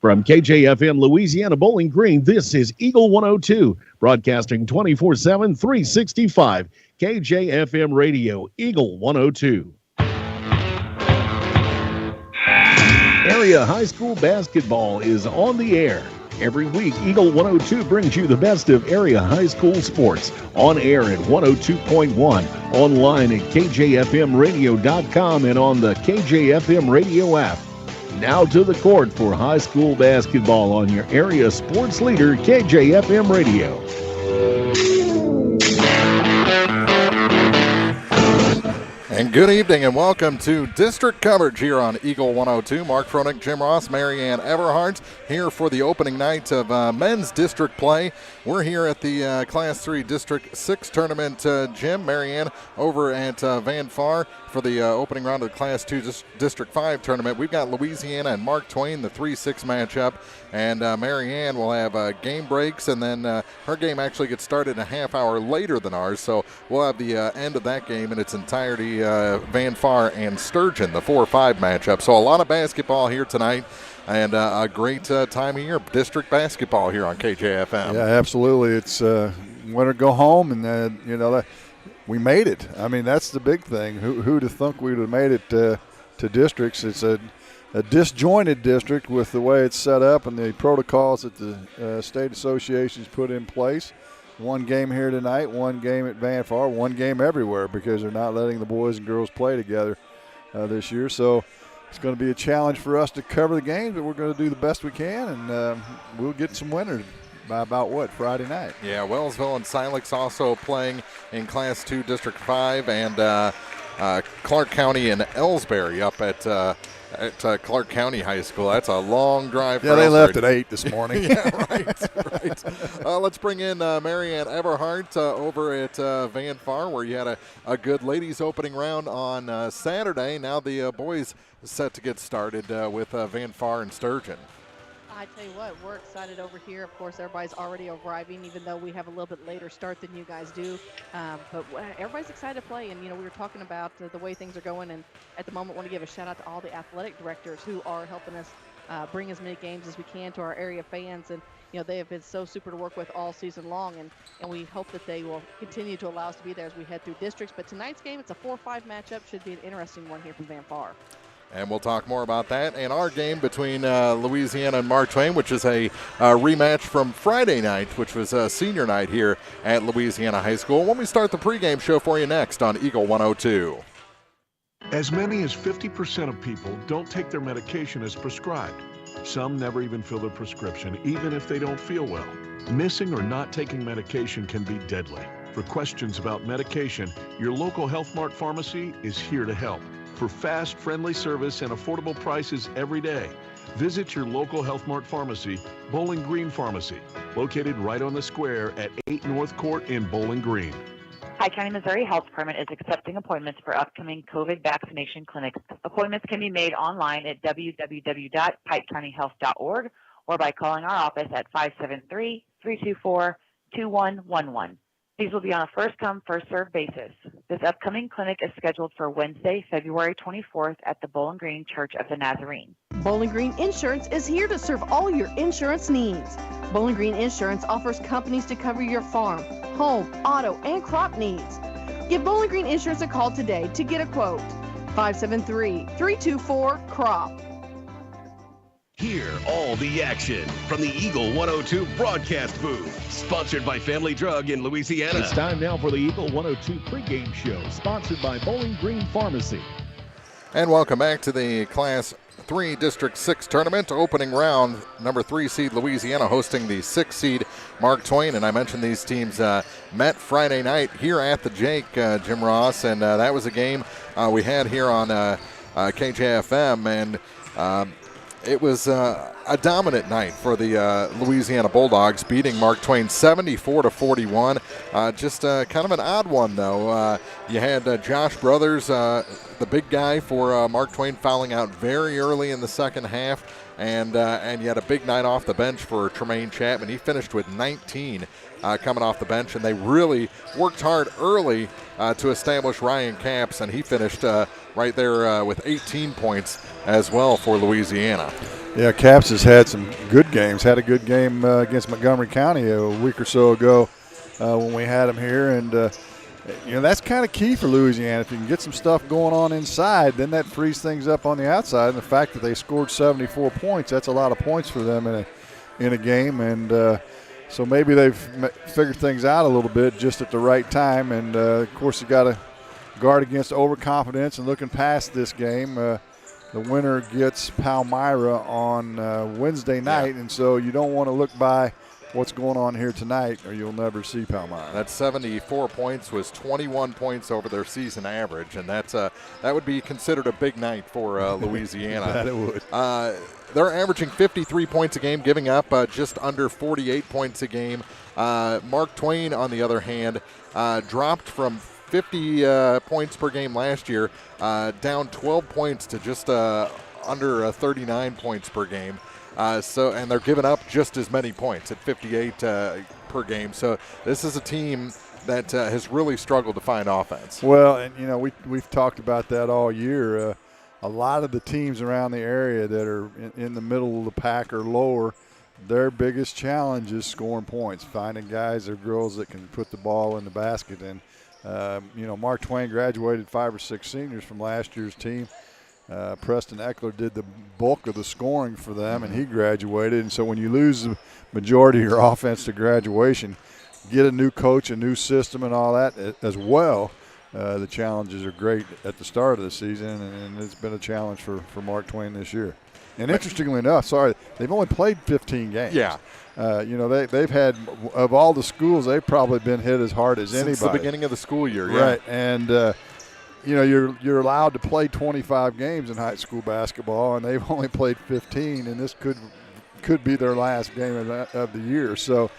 From KJFM Louisiana Bowling Green, this is Eagle 102, broadcasting 24/7, 365. KJFM Radio, Eagle 102. Area high school basketball is on the air. Every week, Eagle 102 brings you the best of area high school sports. On air at 102.1, online at kjfmradio.com, and on the KJFM radio app. Now to the court for high school basketball on your area sports leader, KJFM Radio. And good evening and welcome to district coverage here on Eagle 102. Mark Froenig, Jim Ross, Marianne Everhart here for the opening night of men's district play. We're here at the Class 3 District 6 tournament. Jim, Marianne over at Van Far for the opening round of the Class 2 District 5 tournament. We've got Louisiana and Mark Twain, the 3-6 matchup. And Marianne will have game breaks, and then her game actually gets started a half hour later than ours. So we'll have the end of that game in its entirety, Van Far and Sturgeon, the 4-5 matchup. So a lot of basketball here tonight. And a great time of year, district basketball here on KJFM. Yeah, absolutely. It's winter go home, and we made it. I mean, that's the big thing. Who'd have thunk we would have made it to districts? It's a disjointed district with the way it's set up and the protocols that the state associations put in place. One game here tonight, one game at Van Far, one game everywhere because they're not letting the boys and girls play together this year. So it's going to be a challenge for us to cover the games, but we're going to do the best we can, and we'll get some winners by about, Friday night? Yeah, Wellsville and Silex also playing in Class 2 District 5, and Clark County and Ellsbury up at Clark County High School. That's a long drive. Yeah, they left at 8 this morning. Yeah, right. Let's bring in Marianne Everhart over at Van Far, where you had a good ladies opening round on Saturday. Now the boys set to get started with Van Far and Sturgeon. I tell you what, we're excited over here. Of course, everybody's already arriving, even though we have a little bit later start than you guys do. But everybody's excited to play. And, we were talking about the way things are going. And at the moment, want to give a shout out to all the athletic directors who are helping us bring as many games as we can to our area fans. And, they have been so super to work with all season long. And we hope that they will continue to allow us to be there as we head through districts. But tonight's game, it's a 4-5 matchup. Should be an interesting one here from Van Far. And we'll talk more about that and our game between Louisiana and Mark Twain, which is a rematch from Friday night, which was senior night here at Louisiana High School. When we start the pregame show for you next on Eagle 102. As many as 50% of people don't take their medication as prescribed. Some never even fill their prescription, even if they don't feel well. Missing or not taking medication can be deadly. For questions about medication, your local Health Mart pharmacy is here to help. For fast, friendly service and affordable prices every day, visit your local Health Mart pharmacy, Bowling Green Pharmacy, located right on the square at 8 North Court in Bowling Green. Pike County, Missouri Health Department is accepting appointments for upcoming COVID vaccination clinics. Appointments can be made online at www.pikecountyhealth.org or by calling our office at 573-324-2111. These will be on a first-come, first-served basis. This upcoming clinic is scheduled for Wednesday, February 24th at the Bowling Green Church of the Nazarene. Bowling Green Insurance is here to serve all your insurance needs. Bowling Green Insurance offers companies to cover your farm, home, auto, and crop needs. Give Bowling Green Insurance a call today to get a quote. 573-324-CROP. Hear all the action from the Eagle 102 broadcast booth, sponsored by Family Drug in Louisiana. It's time now for the Eagle 102 pregame show, sponsored by Bowling Green Pharmacy. And welcome back to the Class 3 District 6 tournament. Opening round, number 3 seed Louisiana hosting the 6 seed Mark Twain. And I mentioned these teams met Friday night here at the Jake, Jim Ross. And that was a game we had here on KJFM. And it was a dominant night for the Louisiana Bulldogs, beating Mark Twain 74-41. Just kind of an odd one, though. You had Josh Brothers, the big guy for Mark Twain, fouling out very early in the second half, and you had a big night off the bench for Tremaine Chapman. He finished with 19 coming off the bench, and they really worked hard early to establish Ryan Capps, and he finished right there with 18 points as well for Louisiana. Yeah, Caps has had some good games. Had a good game against Montgomery County a week or so ago when we had them here. And, that's kind of key for Louisiana. If you can get some stuff going on inside, then that frees things up on the outside. And the fact that they scored 74 points, that's a lot of points for them in a game. And so maybe they've figured things out a little bit just at the right time. And, of course, you got to guard against overconfidence and looking past this game. The winner gets Palmyra on Wednesday night, and so you don't want to look by what's going on here tonight or you'll never see Palmyra. That 74 points was 21 points over their season average, and that would be considered a big night for Louisiana. That it would. They're averaging 53 points a game, giving up just under 48 points a game. Mark Twain, on the other hand, dropped from 50 points per game last year, down 12 points to just under 39 points per game. And they're giving up just as many points at 58 per game. So this is a team that has really struggled to find offense. Well, and we've talked about that all year. A lot of the teams around the area that are in the middle of the pack or lower, their biggest challenge is scoring points, finding guys or girls that can put the ball in the basket. And Mark Twain graduated 5 or 6 seniors from last year's team. Preston Eckler did the bulk of the scoring for them, and he graduated. And so when you lose the majority of your offense to graduation, get a new coach, a new system, and all that as well, the challenges are great at the start of the season, and it's been a challenge for Mark Twain this year. And interestingly enough, they've only played 15 games. Yeah. They've had, of all the schools, they've probably been hit as hard as anybody. Since the beginning of the school year, yeah. Right, and you're allowed to play 25 games in high school basketball, and they've only played 15, and this could be their last game of the year. So,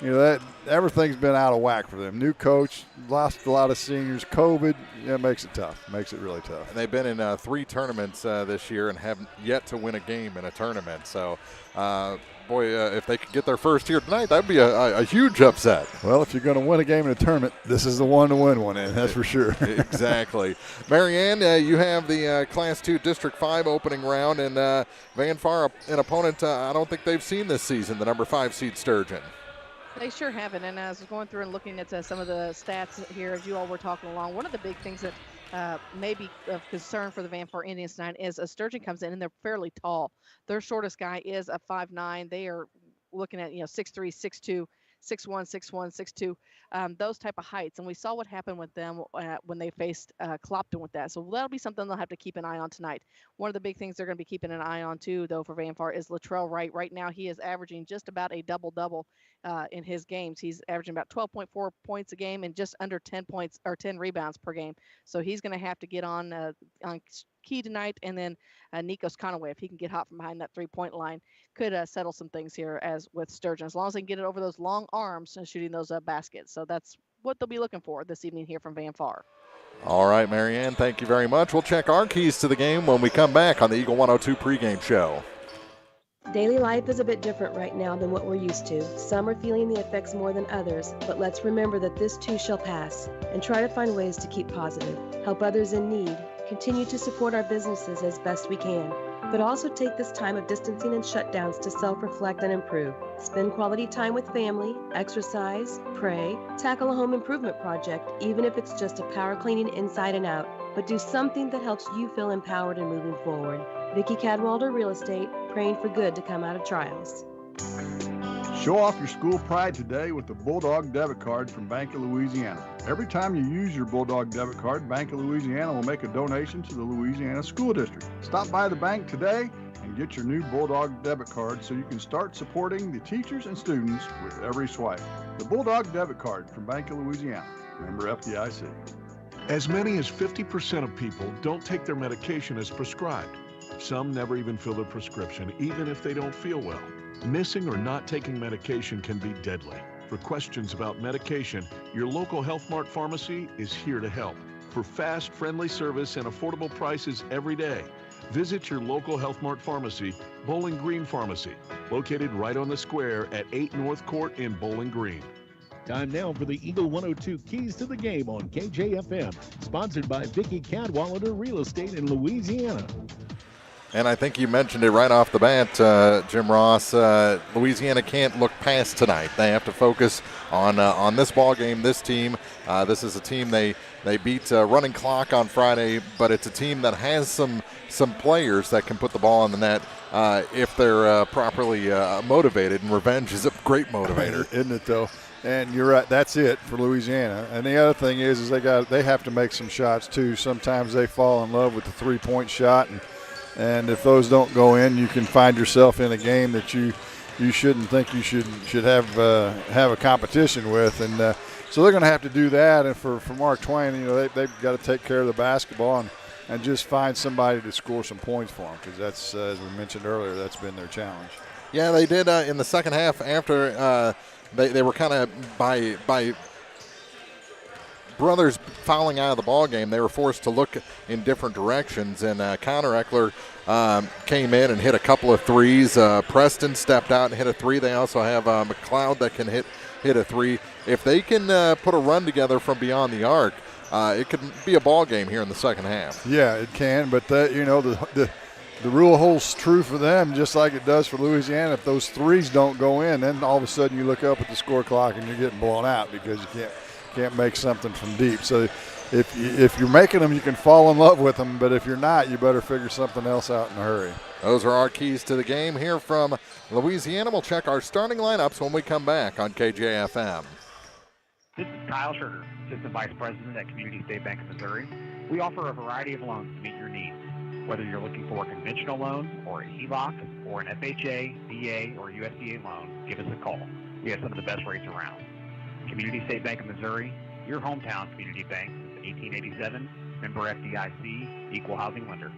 that everything's been out of whack for them. New coach, lost a lot of seniors. COVID, makes it tough. Makes it really tough. And they've been in 3 tournaments this year and haven't yet to win a game in a tournament. So, if they could get their first here tonight, that would be a huge upset. Well, if you're going to win a game in a tournament, this is the one to win one in, that's for sure. Exactly. Marianne, you have the Class 2 District 5 opening round, and Van Far, an opponent I don't think they've seen this season, the number 5 seed Sturgeon. They sure haven't, and as I was going through and looking at some of the stats here as you all were talking along, one of the big things that may be of concern for the Van Far Indians tonight is a Sturgeon comes in and they're fairly tall. Their shortest guy is a 5'9". They are looking at 6'3", 6'2", 6'1", 6'1", 6'2", those type of heights. And we saw what happened with them when they faced Clopton with that. So that'll be something they'll have to keep an eye on tonight. One of the big things they're going to be keeping an eye on too, though, for Van Far is Latrell Wright. Right now he is averaging just about a double-double in his games. He's averaging about 12.4 points a game and just under 10 points or 10 rebounds per game. So he's going to have to get on key tonight. And then Nikos Conaway, if he can get hot from behind that 3-point line, could settle some things here as with Sturgeon, as long as they can get it over those long arms and shooting those baskets. So that's what they'll be looking for this evening here from Van Far. All right, Marianne, thank you very much. We'll check our keys to the game when we come back on the Eagle 102 pregame show. Daily life is a bit different right now than what we're used to. Some are feeling the effects more than others, but let's remember that this too shall pass and try to find ways to keep positive, help others in need, continue to support our businesses as best we can, but also take this time of distancing and shutdowns to self-reflect and improve. Spend quality time with family, exercise, pray, tackle a home improvement project, even if it's just a power cleaning inside and out, but do something that helps you feel empowered and moving forward. Vicki Cadwalder, Real Estate, praying for good to come out of trials. Show off your school pride today with the Bulldog debit card from Bank of Louisiana. Every time you use your Bulldog debit card, Bank of Louisiana will make a donation to the Louisiana School District. Stop by the bank today and get your new Bulldog debit card so you can start supporting the teachers and students with every swipe. The Bulldog debit card from Bank of Louisiana. Member FDIC. As many as 50% of people don't take their medication as prescribed. Some never even fill their prescription, even if they don't feel well. Missing or not taking medication can be deadly. For questions about medication, your local Health Mart pharmacy is here to help. For fast, friendly service and affordable prices every day, visit your local Health Mart pharmacy, Bowling Green Pharmacy, located right on the square at 8 North Court in Bowling Green. Time now for the Eagle 102 Keys to the Game on KJFM, sponsored by Vicki Cadwalder Real Estate in Louisiana. And I think you mentioned it right off the bat, Jim Ross. Louisiana can't look past tonight. They have to focus on this ball game, this team. This is a team they beat running clock on Friday, but it's a team that has some players that can put the ball in the net if they're properly motivated, and revenge is a great motivator. Isn't it, though? And you're right, that's it for Louisiana. And the other thing is they have to make some shots, too. Sometimes they fall in love with the three-point shot, and if those don't go in, you can find yourself in a game that you shouldn't think you should have a competition with. And so they're going to have to do that. And for Mark Twain, they've got to take care of the basketball and just find somebody to score some points for them, because that's, as we mentioned earlier, that's been their challenge. Yeah, they did in the second half after they were kind of by brothers fouling out of the ball game. They were forced to look in different directions, and Connor Eckler came in and hit a couple of threes. Preston stepped out and hit a three. They also have McLeod that can hit a three. If they can put a run together from beyond the arc, it could be a ball game here in the second half. Yeah, it can, but the rule holds true for them just like it does for Louisiana. If those threes don't go in, then all of a sudden you look up at the score clock and you're getting blown out because you can't make something from deep. So if you're making them, you can fall in love with them, but if you're not, you better figure something else out in a hurry. Those are our keys to the game here from Louisiana. We'll check our starting lineups when we come back on KJFM. This is Kyle Sugar, Assistant Vice President at Community State Bank of Missouri. We offer a variety of loans to meet your needs. Whether you're looking for a conventional loan or a HELOC or an FHA, VA, or USDA loan, give us a call. We have some of the best rates around. Community State Bank of Missouri, your hometown community bank since 1887, member FDIC, equal housing lender.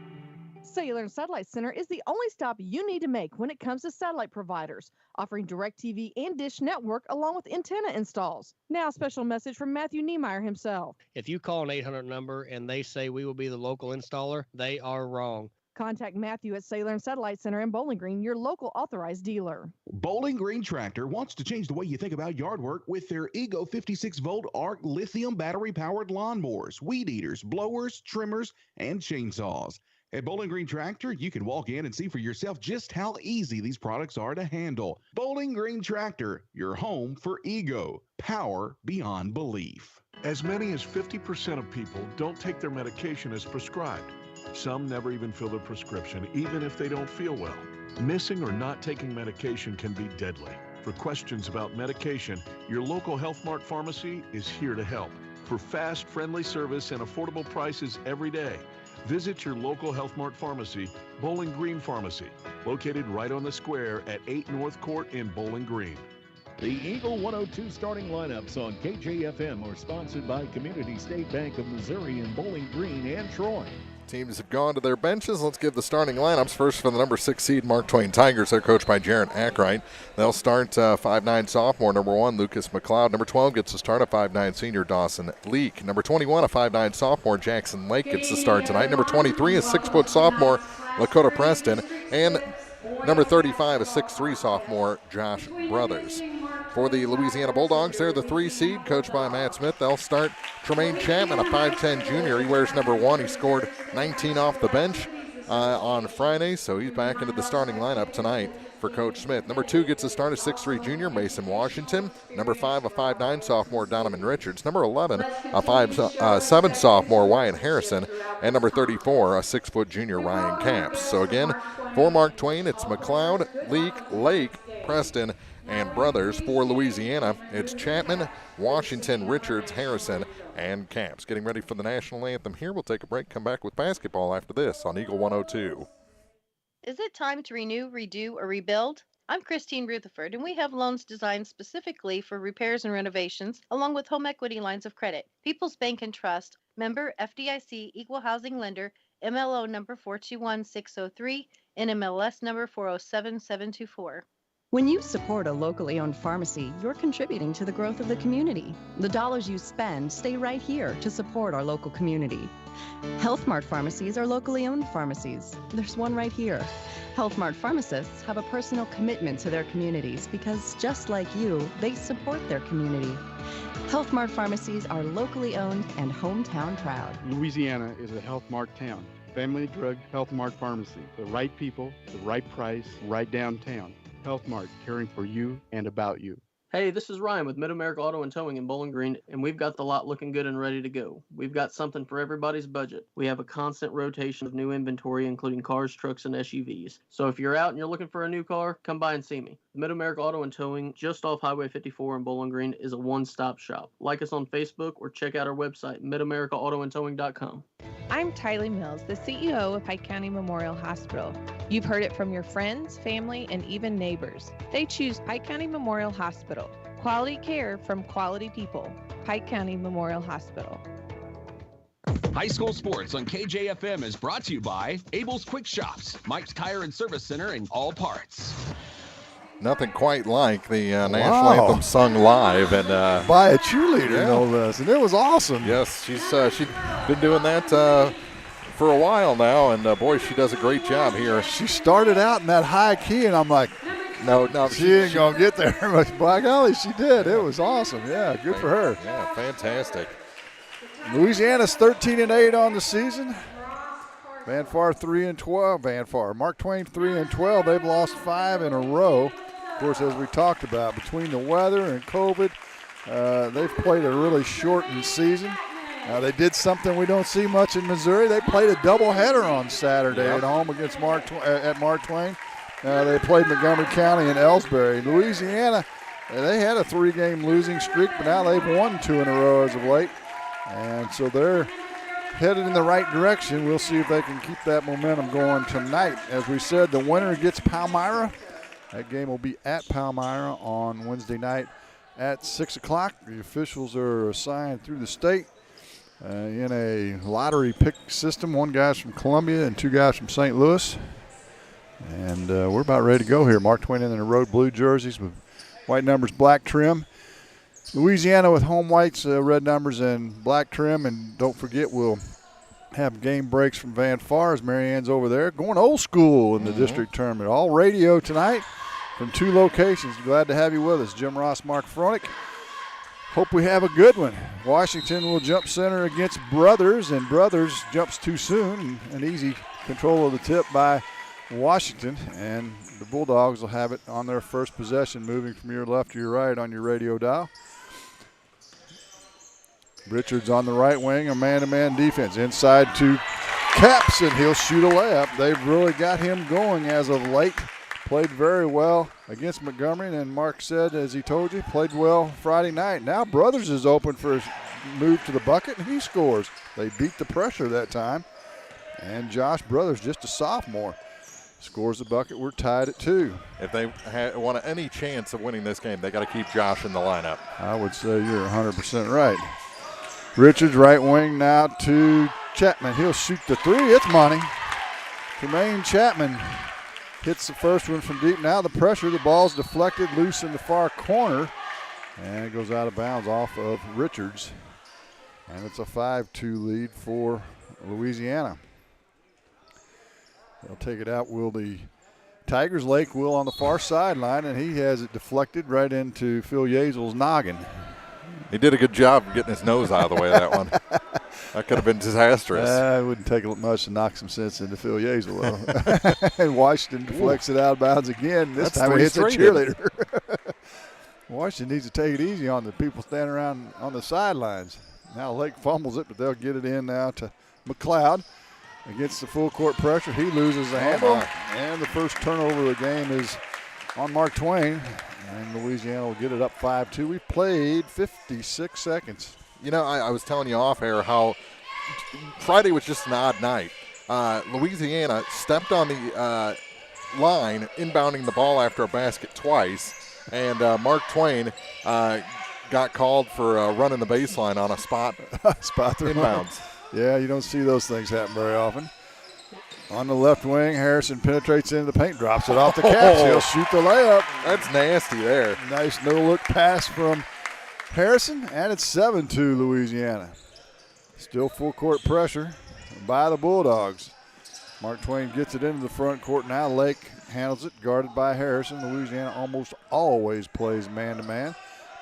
Cellular and Satellite Center is the only stop you need to make when it comes to satellite providers, offering DirecTV and Dish Network along with antenna installs. Now a special message from Matthew Niemeyer himself. If you call an 800 number and they say we will be the local installer, they are wrong. Contact Matthew at Cellular and Satellite Center in Bowling Green, your local authorized dealer. Bowling Green Tractor wants to change the way you think about yard work with their Ego 56-volt ARC lithium battery-powered lawnmowers, weed eaters, blowers, trimmers, and chainsaws. At Bowling Green Tractor, you can walk in and see for yourself just how easy these products are to handle. Bowling Green Tractor, your home for Ego. Power beyond belief. As many as 50% of people don't take their medication as prescribed. Some never even fill their prescription, even if they don't feel well. Missing or not taking medication can be deadly. For questions about medication, your local Health Mart pharmacy is here to help. For fast, friendly service and affordable prices every day, visit your local Health Mart pharmacy, Bowling Green Pharmacy, located right on the square at 8 North Court in Bowling Green. The Eagle 102 starting lineups on KJFM are sponsored by Community State Bank of Missouri in Bowling Green and Troy. Teams have gone to their benches. Let's give the starting lineups. First for the number 6 seed, Mark Twain Tigers. They're coached by Jarrett Ackright. They'll start 5'9 sophomore, number 1, Lucas McLeod. Number 12 gets the start, a 5'9 senior, Dawson Leak. Number 21, a 5'9 sophomore, Jackson Lake gets the start tonight. Number 23, a 6-foot sophomore, Lakota Preston. And number 35, a 6'3 sophomore, Josh Brothers. For the Louisiana Bulldogs, they're the 3 seed, coached by Matt Smith. They'll start Tremaine Chapman, a 5'10 junior. He wears number 1. He scored 19 off the bench on Friday, so he's back into the starting lineup tonight for Coach Smith. Number 2 gets a start, a 6'3 junior, Mason Washington. Number 5, a 5'9 sophomore, Donovan Richards. Number 11, a 5'7 sophomore, Wyatt Harrison. And number 34, a 6-foot junior, Ryan Capps. So again, for Mark Twain, it's McLeod, Leak, Lake, Preston, and Brothers. For Louisiana, it's Chapman, Washington, Richards, Harrison, and Capps. Getting ready for the national anthem here. We'll take a break, come back with basketball after this on Eagle 102. Is it time to renew, redo, or rebuild? I'm Christine Rutherford, and we have loans designed specifically for repairs and renovations, along with home equity lines of credit. People's Bank and Trust, member FDIC, equal housing lender, MLO number 421603, NMLS number 407724. When you support a locally owned pharmacy, you're contributing to the growth of the community. The dollars you spend stay right here to support our local community. Health Mart pharmacies are locally owned pharmacies. There's one right here. Health Mart pharmacists have a personal commitment to their communities because, just like you, they support their community. Health Mart pharmacies are locally owned and hometown proud. Louisiana is a Health Mart town. Family Drug Health Mart Pharmacy. The right people, the right price, right downtown. Health Mart, caring for you and about you. Hey, this is Ryan with Mid-America Auto and Towing in Bowling Green, and we've got the lot looking good and ready to go. We've got something for everybody's budget. We have a constant rotation of new inventory, including cars, trucks, and SUVs. So if you're out and you're looking for a new car, come by and see me. Mid-America Auto and Towing, just off Highway 54 in Bowling Green, is a one-stop shop. Like us on Facebook or check out our website, midamericaautoandtowing.com. I'm Tylee Mills, the CEO of Pike County Memorial Hospital. You've heard it from your friends, family, and even neighbors. They choose Pike County Memorial Hospital. Quality care from quality people. Pike County Memorial Hospital. High school sports on KJFM is brought to you by Abel's Quick Shops, Mike's Tire and Service Center, and All Parts. Nothing quite like the national anthem sung live and by a cheerleader, no less, and it was awesome. Yes, she's been doing that for a while now, and boy, she does a great job here. She started out in that high key, and I'm like, no, she ain't gonna get there. But by golly, she did. It was awesome. Yeah, good for her. Yeah, fantastic. Louisiana's 13-8 on the season. Van Far 3-12. Mark Twain 3-12. They've lost 5 in a row. Of course, as we talked about, between the weather and COVID, they've played a really shortened season. They did something we don't see much in Missouri. They played a doubleheader on Saturday at home against Mark Twain. They played Montgomery County and Ellsbury. Louisiana, they had a 3-game losing streak, but now they've won 2 in a row as of late. And so they're headed in the right direction. We'll see if they can keep that momentum going tonight. As we said, the winner gets Palmyra. That game will be at Palmyra on Wednesday night at 6 o'clock. The officials are assigned through the state in a lottery pick system. 1 guy's from Columbia and 2 guys from St. Louis. And we're about ready to go here. Mark Twain in the road blue jerseys with white numbers, black trim. Louisiana with home whites, red numbers, and black trim. And don't forget, we'll have game breaks from Van Far as Marianne's over there. Going old school in the district tournament. All radio tonight from 2 locations. Glad to have you with us. Jim Ross, Mark Froelich. Hope we have a good one. Washington will jump center against Brothers, and Brothers jumps too soon. An easy control of the tip by Washington, and the Bulldogs will have it on their first possession, moving from your left to your right on your radio dial. Richards on the right wing, a man-to-man defense. Inside to Caps, and he'll shoot a layup. They've really got him going as of late. Played very well against Montgomery, and Mark said, as he told you, played well Friday night. Now Brothers is open for a move to the bucket, and he scores. They beat the pressure that time. And Josh Brothers, just a sophomore, scores the bucket. We're tied at 2. If they want any chance of winning this game, they got to keep Josh in the lineup. I would say you're 100% right. Richards, right wing now to Chapman. He'll shoot the 3. It's money. Tremaine Chapman hits the first one from deep. Now the pressure. The ball's deflected loose in the far corner. And it goes out of bounds off of Richards. And it's a 5-2 lead for Louisiana. They'll take it out. Will the Tigers? Lake will on the far sideline, and he has it deflected right into Phil Yazel's noggin. He did a good job of getting his nose out of the way of that one. That could have been disastrous. It wouldn't take much to knock some sense into Phil Yazel, though. And Washington deflects it out of bounds again. This time he hits a cheerleader. Washington needs to take it easy on the people standing around on the sidelines. Now Lake fumbles it, but they'll get it in now to McLeod. Against the full court pressure, he loses the handle. And the first turnover of the game is on Mark Twain. And Louisiana will get it up 5-2. We've played 56 seconds. You know, I was telling you off air how Friday was just an odd night. Louisiana stepped on the line, inbounding the ball after a basket twice. And Mark Twain got called for running the baseline on a spot inbounds. Yeah, you don't see those things happen very often. On the left wing, Harrison penetrates into the paint, drops it off the Caps. He'll shoot the layup. That's nasty there. Nice no-look pass from Harrison, and it's 7-2 Louisiana. Still full court pressure by the Bulldogs. Mark Twain gets it into the front court. Now Lake handles it, guarded by Harrison. Louisiana almost always plays man-to-man.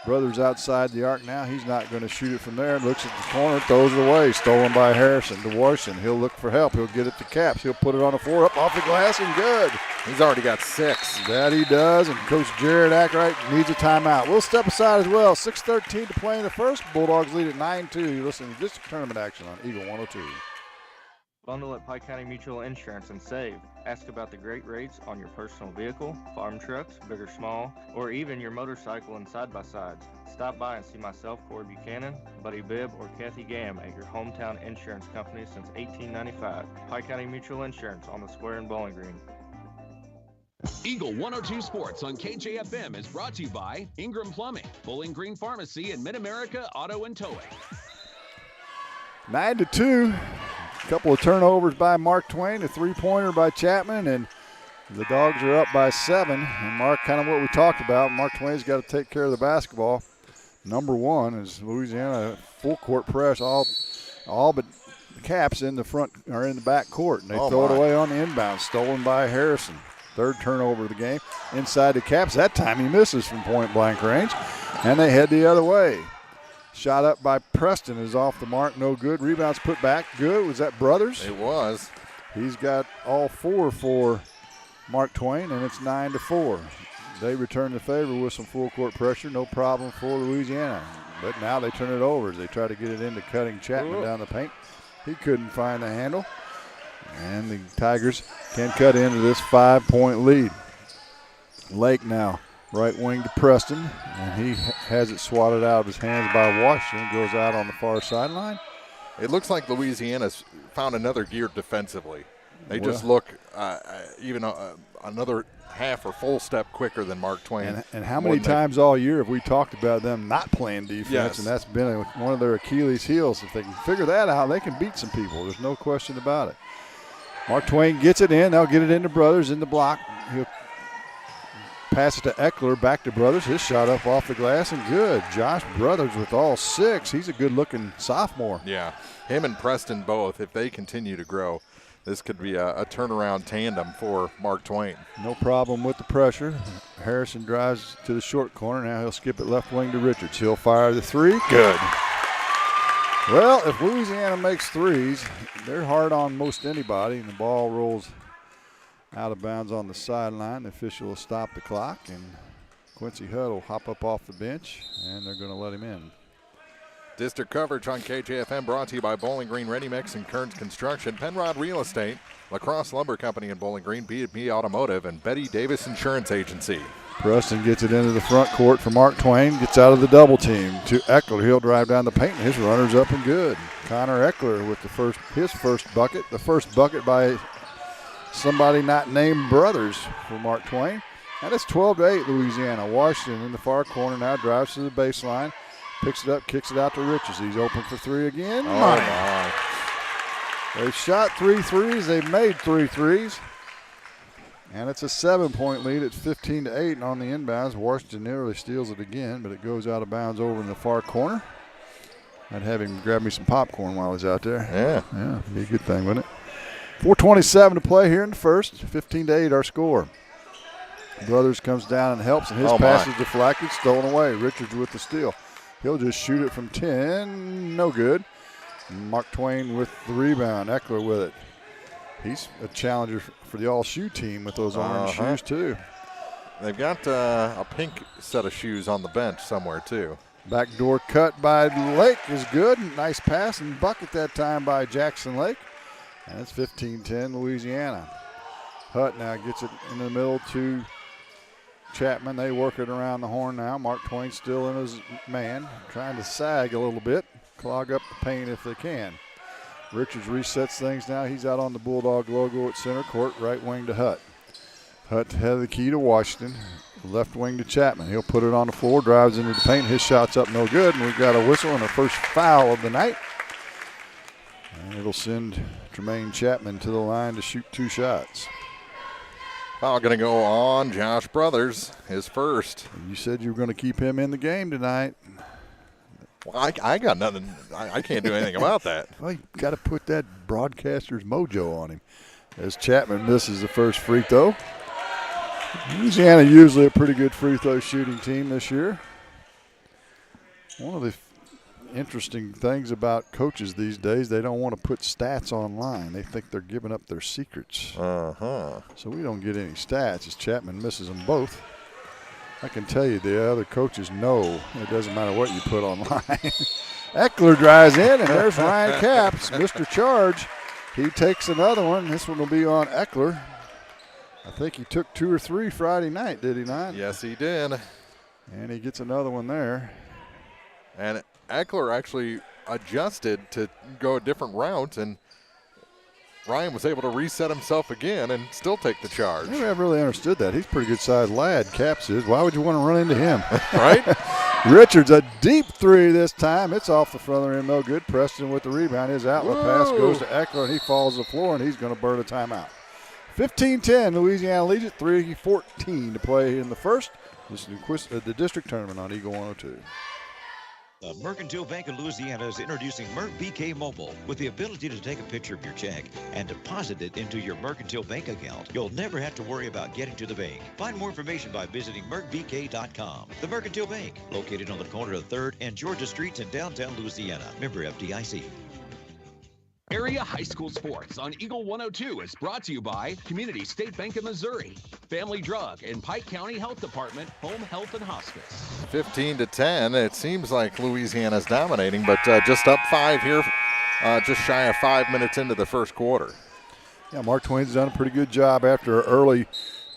Brothers outside the arc now. He's not going to shoot it from there. Looks at the corner, throws it away. Stolen by Harrison to Washington. He'll look for help. He'll get it to Caps. He'll put it on the floor, up off the glass, and good. He's already got 6. That he does, and Coach Jared Ackright needs a timeout. We'll step aside as well. 6:13 to play in the first. Bulldogs lead at 9-2. You're listening to district tournament action on Eagle 102. Bundle at Pike County Mutual Insurance and save. Ask about the great rates on your personal vehicle, farm trucks, big or small, or even your motorcycle and side-by-sides. Stop by and see myself, Corey Buchanan, Buddy Bibb, or Kathy Gam at your hometown insurance company since 1895. Pike County Mutual Insurance on the square in Bowling Green. Eagle 102 Sports on KJFM is brought to you by Ingram Plumbing, Bowling Green Pharmacy, and Mid-America Auto and Towing. 9-2. A couple of turnovers by Mark Twain, a three-pointer by Chapman, and the Dogs are up by 7. And Mark, kind of what we talked about, Mark Twain's got to take care of the basketball. Number one is Louisiana full court press, all but Caps in the front or in the back court, and they throw it away on the inbound, stolen by Harrison. Third turnover of the game. Inside the Caps. That time he misses from point-blank range, and they head the other way. Shot up by Preston is off the mark, no good. Rebounds put back, good. Was that Brothers? It was. He's got all 4 for Mark Twain, and it's 9-4. They return the favor with some full court pressure, no problem for Louisiana. But now they turn it over as they try to get it into Cutting Chapman down the paint. He couldn't find the handle. And the Tigers can cut into this 5-point lead. Lake now, right wing to Preston, and he has it swatted out of his hands by Washington. Goes out on the far sideline. It looks like Louisiana's found another gear defensively. They just look even another half or full step quicker than Mark Twain. And how many times all year have we talked about them not playing defense? Yes. And that's been one of their Achilles' heels. If they can figure that out, they can beat some people. There's no question about it. Mark Twain gets it in. They'll get it into Brothers in the block. He'll pass it to Eckler, back to Brothers. His shot up off the glass and good. Josh Brothers with all 6. He's a good-looking sophomore. Yeah, him and Preston both, if they continue to grow, this could be a turnaround tandem for Mark Twain. No problem with the pressure. Harrison drives to the short corner. Now he'll skip it left wing to Richards. He'll fire the 3. Good. Well, if Louisiana makes 3s, they're hard on most anybody, and the ball rolls out of bounds on the sideline. The official will stop the clock, and Quincy Hudd will hop up off the bench, and they're going to let him in. District coverage on KJFM brought to you by Bowling Green Ready Mix and Kearns Construction, Penrod Real Estate, LaCrosse Lumber Company in Bowling Green, B&B Automotive, and Betty Davis Insurance Agency. Preston gets it into the front court for Mark Twain. Gets out of the double team to Eckler. He'll drive down the paint, and his runner's up and good. Connor Eckler with his first bucket. The first bucket by somebody not named Brothers for Mark Twain. And it's 12-8 Louisiana. Washington in the far corner now drives to the baseline. Picks it up, kicks it out to Richards. He's open for 3 again. Oh, my. They've shot 3 threes. They've made 3 threes. And it's a 7-point lead. It's 15-8 and on the inbounds. Washington nearly steals it again, but it goes out of bounds over in the far corner. I'd have him grab me some popcorn while he's out there. Yeah, be a good thing, wouldn't it? 4:27 to play here in the first. 15-8 our score. Brothers comes down and helps, and his pass is deflected, stolen away. Richards with the steal. He'll just shoot it from 10. No good. Mark Twain with the rebound. Eckler with it. He's a challenger for the all-shoe team with those orange shoes, too. They've got a pink set of shoes on the bench somewhere, too. Backdoor cut by Lake is good. Nice pass and bucket that time by Jackson Lake. And it's 15-10 Louisiana. Hutt now gets it in the middle to Chapman. They work it around the horn now. Mark Twain still in his man, trying to sag a little bit, clog up the paint if they can. Richards resets things now. He's out on the Bulldog logo at center court, right wing to Hutt. Hutt had the key to Washington, left wing to Chapman. He'll put it on the floor, drives into the paint. His shot's up no good, and we've got a whistle and a first foul of the night. And it'll send Tremaine Chapman to the line to shoot 2 shots. Foul going to go on Josh Brothers, his first. You said you were going to keep him in the game tonight. Well, I got nothing. I can't do anything about that. Well, you got to put that broadcaster's mojo on him. As Chapman misses the first free throw. Louisiana usually a pretty good free throw shooting team this year. One of the interesting things about coaches these days, they don't want to put stats online. They think they're giving up their secrets. Uh-huh. So we don't get any stats as Chapman misses them both. I can tell you the other coaches know it doesn't matter what you put online. Eckler drives in, and there's Ryan Capps, Mr. Charge. He takes another one. This one will be on Eckler. I think he took 2 or 3 Friday night, did he not? Yes, he did. And he gets another one there. And Eckler actually adjusted to go a different route, and Ryan was able to reset himself again and still take the charge. I never really understood that. He's a pretty good-sized lad, Capps is. Why would you want to run into him? Right? Richards, a deep 3 this time. It's off the front of the rim, no good. Preston with the rebound. His outlet pass goes to Eckler, and he falls to the floor, and he's going to burn a timeout. 15-10, Louisiana leads it. 3:14 to play in the first. This is the district tournament on Eagle 102. The Mercantile Bank of Louisiana is introducing Merc BK Mobile with the ability to take a picture of your check and deposit it into your Mercantile Bank account. You'll never have to worry about getting to the bank. Find more information by visiting mercbk.com. The Mercantile Bank, located on the corner of 3rd and Georgia Streets in downtown Louisiana. Member FDIC. Area High School Sports on Eagle 102 is brought to you by Community State Bank of Missouri, Family Drug, and Pike County Health Department, Home Health and Hospice. 15-10. It seems like Louisiana's dominating, but just up 5 here, just shy of 5 minutes into the first quarter. Yeah, Mark Twain's done a pretty good job after an early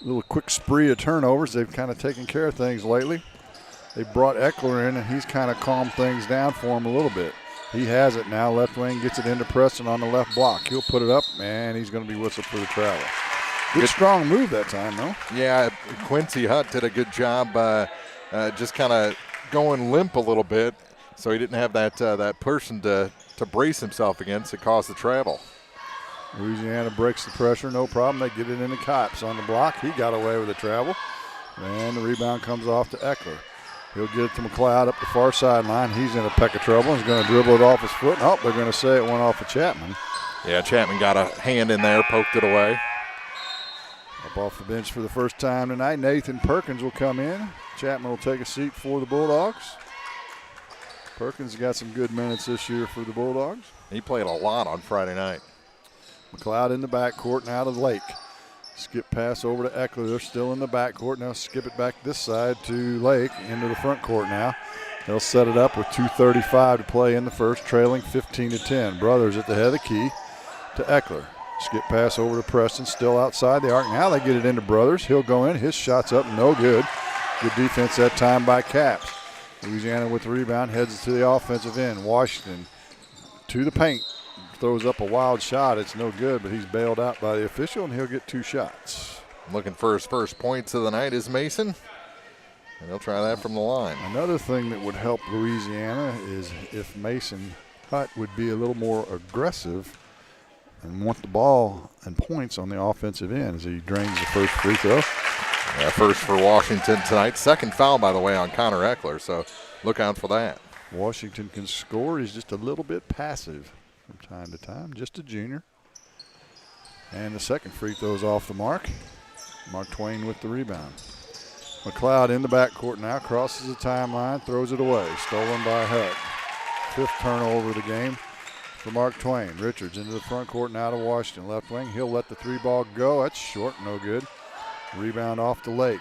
little quick spree of turnovers. They've kind of taken care of things lately. They brought Eckler in, and he's kind of calmed things down for him a little bit. He has it now. Left wing gets it into Preston on the left block. He'll put it up, and he's going to be whistled for the travel. Good strong move that time, though. Yeah, Quincy Hutt did a good job just kind of going limp a little bit, so he didn't have that person to brace himself against. It caused the travel. Louisiana breaks the pressure, no problem. They get it into Cops on the block. He got away with the travel, and the rebound comes off to Eckler. He'll get it to McLeod up the far sideline. He's in a peck of trouble. He's going to dribble it off his foot. Oh, they're going to say it went off of Chapman. Yeah, Chapman got a hand in there, poked it away. Up off the bench for the first time tonight, Nathan Perkins will come in. Chapman will take a seat for the Bulldogs. Perkins got some good minutes this year for the Bulldogs. He played a lot on Friday night. McLeod in the backcourt now to Lake. Skip pass over to Eckler. They're still in the backcourt. Now skip it back this side to Lake into the front court now. They'll set it up with 2:35 to play in the first, trailing 15-10. Brothers at the head of the key to Eckler. Skip pass over to Preston, still outside the arc. Now they get it into Brothers. He'll go in. His shot's up, no good. Good defense that time by Capps. Louisiana with the rebound, heads to the offensive end. Washington to the paint. Throws up a wild shot. It's no good, but he's bailed out by the official, and he'll get 2 shots. Looking for his first points of the night is Mason, and he'll try that from the line. Another thing that would help Louisiana is if Mason Hutt would be a little more aggressive and want the ball and points on the offensive end as he drains the first free throw. Yeah, first for Washington tonight. Second foul, by the way, on Connor Eckler, so look out for that. Washington can score. He's just a little bit passive from time to time, just a junior. And the second free throw's off the mark. Mark Twain with the rebound. McLeod in the backcourt now, crosses the timeline, throws it away. Stolen by Hutt. 5th turnover of the game for Mark Twain. Richards into the front court now to Washington. Left wing, he'll let the 3-ball go. That's short, no good. Rebound off to Lake.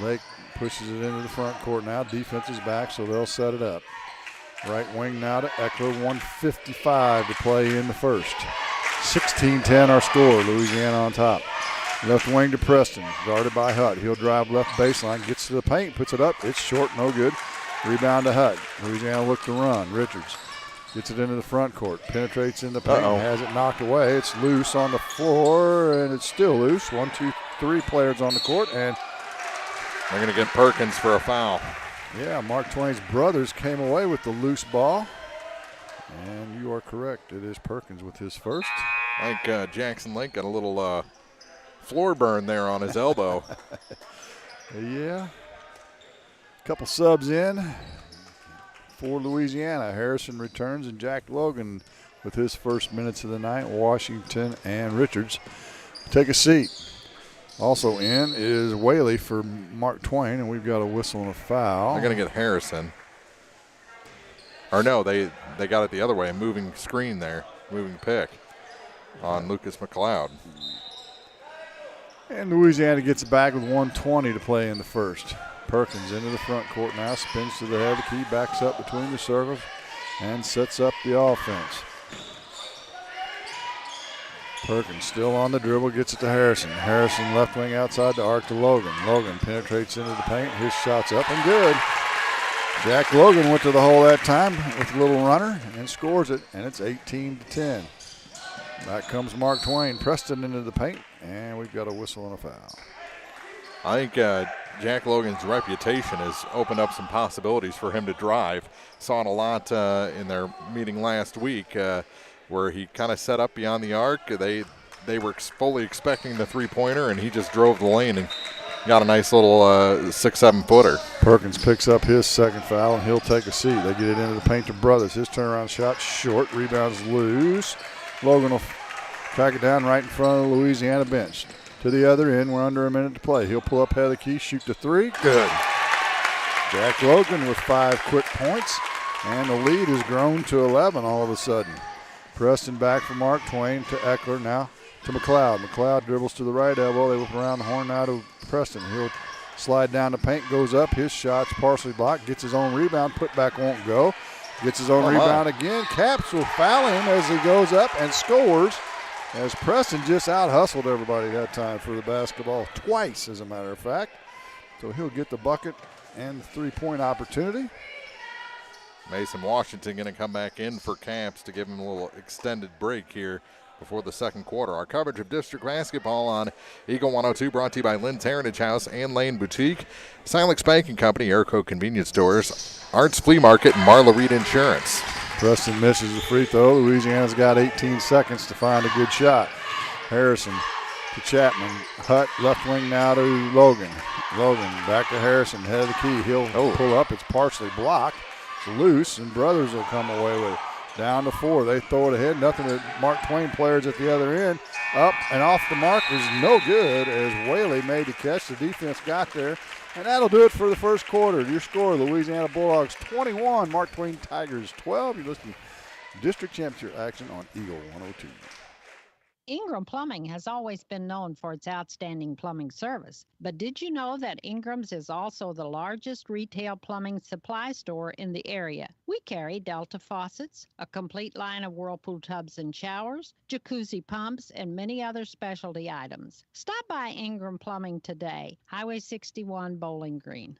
Lake pushes it into the front court now. Defense is back, so they'll set it up. Right wing now to Eckler, 1:55 to play in the first. 16-10 our score, Louisiana on top. Left wing to Preston, guarded by Hutt. He'll drive left baseline, gets to the paint, puts it up. It's short, no good. Rebound to Hutt. Louisiana look to run. Richards gets it into the front court, penetrates in the paint, has it knocked away. It's loose on the floor, and it's still loose. 1, 2, 3 players on the court, and they're going to get Perkins for a foul. Yeah, Mark Twain's brothers came away with the loose ball. And you are correct. It is Perkins with his first. I think Jackson Lake got a little floor burn there on his elbow. Yeah. A couple subs in for Louisiana. Harrison returns, and Jack Logan with his first minutes of the night. Washington and Richards take a seat. Also in is Whaley for Mark Twain, and we've got a whistle and a foul. They're going to get Harrison. Or no, they got it the other way, a moving screen there, moving pick on Lucas McLeod. And Louisiana gets it back with 1:20 to play in the first. Perkins into the front court now, spins to the head of the key, backs up between the circles, and sets up the offense. Perkins still on the dribble, gets it to Harrison. Harrison left wing outside the arc to Logan. Logan penetrates into the paint. His shot's up and good. Jack Logan went to the hole that time with a little runner and scores it, and it's 18-10. Back comes Mark Twain. Preston into the paint, and we've got a whistle and a foul. I think Jack Logan's reputation has opened up some possibilities for him to drive. Saw it a lot in their meeting last week where he kind of set up beyond the arc. They were fully expecting the three-pointer, and he just drove the lane and got a nice little 6-7 footer. Perkins picks up his second foul, and he'll take a seat. They get it into the paint to Brothers. His turnaround shot short, rebounds loose. Logan will track it down right in front of the Louisiana bench. To the other end, we're under a minute to play. He'll pull up head of the key, shoot the three. Good. Jack Logan with 5 quick points, and the lead has grown to 11 all of a sudden. Preston back for Mark Twain to Eckler, now to McLeod. McLeod dribbles to the right elbow. They whip around the horn now to Preston. He'll slide down the paint, goes up. His shot's partially blocked, gets his own rebound. Put back won't go. Gets his own rebound again. Caps will foul him as he goes up and scores, as Preston just out-hustled everybody that time for the basketball, twice as a matter of fact. So he'll get the bucket and the three-point opportunity. Mason Washington going to come back in for Caps to give him a little extended break here before the second quarter. Our coverage of district basketball on Eagle 102 brought to you by Lynn's Heritage House and Lane Boutique, Silex Banking Company, Airco Convenience Stores, Arts Flea Market, and Marla Reed Insurance. Preston misses the free throw. Louisiana's got 18 seconds to find a good shot. Harrison to Chapman. Hutt left wing now to Logan. Logan back to Harrison, head of the key. He'll pull up. It's partially blocked. It's loose, and Brothers will come away with it. Down to 4. They throw it ahead. Nothing to Mark Twain players at the other end. Up and off the mark is no good as Whaley made the catch. The defense got there. And that'll do it for the first quarter. Your score, Louisiana Bulldogs 21, Mark Twain Tigers 12. You're listening to District Championship action on Eagle 102. Ingram Plumbing has always been known for its outstanding plumbing service. But did you know that Ingram's is also the largest retail plumbing supply store in the area? We carry Delta faucets, a complete line of Whirlpool tubs and showers, jacuzzi pumps, and many other specialty items. Stop by Ingram Plumbing today, Highway 61, Bowling Green.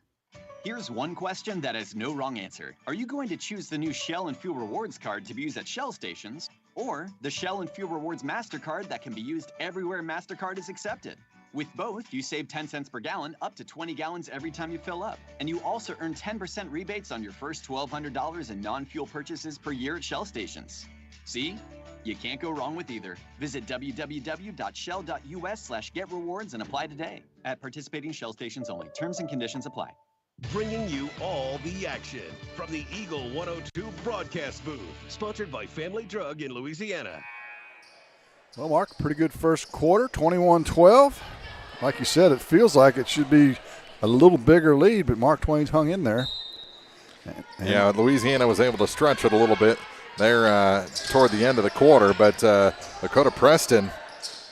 Here's one question that has no wrong answer. Are you going to choose the new Shell and Fuel Rewards card to be used at Shell stations, or the Shell and Fuel Rewards MasterCard that can be used everywhere MasterCard is accepted? With both, you save 10 cents per gallon, up to 20 gallons every time you fill up. And you also earn 10% rebates on your first $1,200 in non-fuel purchases per year at Shell stations. See? You can't go wrong with either. Visit www.shell.us/getrewards and apply today. At participating Shell stations only. Terms and conditions apply. Bringing you all the action from the Eagle 102 broadcast booth, sponsored by Family Drug in Louisiana. Well, Mark, pretty good first quarter, 21-12. Like you said, it feels like it should be a little bigger lead, but Mark Twain's hung in there. Yeah, Louisiana was able to stretch it a little bit there toward the end of the quarter, but Dakota Preston,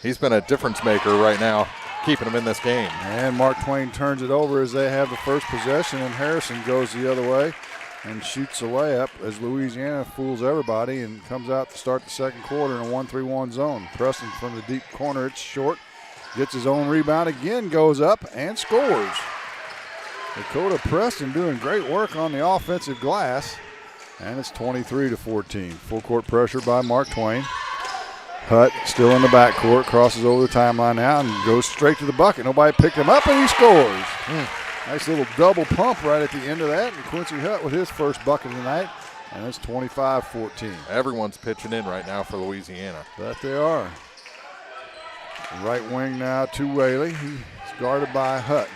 he's been a difference maker right now, keeping them in this game. And Mark Twain turns it over as they have the first possession, and Harrison goes the other way and shoots a layup as Louisiana fools everybody and comes out to start the second quarter in a 1-3-1 zone. Preston from the deep corner, it's short, gets his own rebound again, goes up and scores. Dakota Preston doing great work on the offensive glass, and it's 23-14. Full court pressure by Mark Twain. Hutt still in the backcourt, crosses over the timeline now and goes straight to the bucket. Nobody picked him up, and he scores. Nice little double pump right at the end of that, and Quincy Hutt with his first bucket of the night, and it's 25-14. Everyone's pitching in right now for Louisiana. That they are. Right wing now to Whaley. He's guarded by Hutt.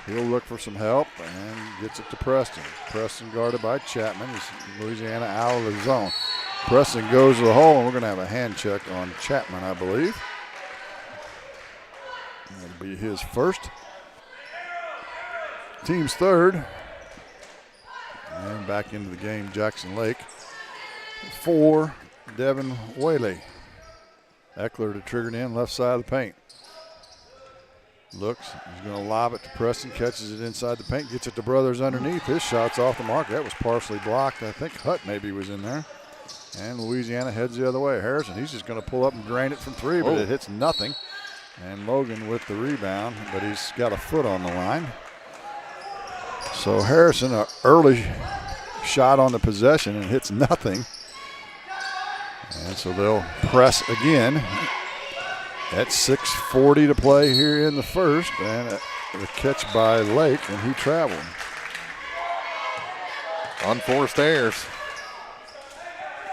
He'll look for some help and gets it to Preston. Preston guarded by Chapman. Louisiana out of the zone. Preston goes to the hole, and we're going to have a hand check on Chapman, I believe. That'll be his first. Team's third. And back into the game, Jackson Lake for Devin Whaley. Eckler to trigger it in, left side of the paint. Looks, he's going to lob it to Preston, catches it inside the paint, gets it to Brothers underneath. His shot's off the mark. That was partially blocked. I think Hutt maybe was in there. And Louisiana heads the other way. Harrison, he's just going to pull up and drain it from three, but it hits nothing. And Logan with the rebound, but he's got a foot on the line. So Harrison, an early shot on the possession and hits nothing. And so they'll press again. At 6:40 to play here in the first, and the catch by Lake, and he traveled. Unforced errors.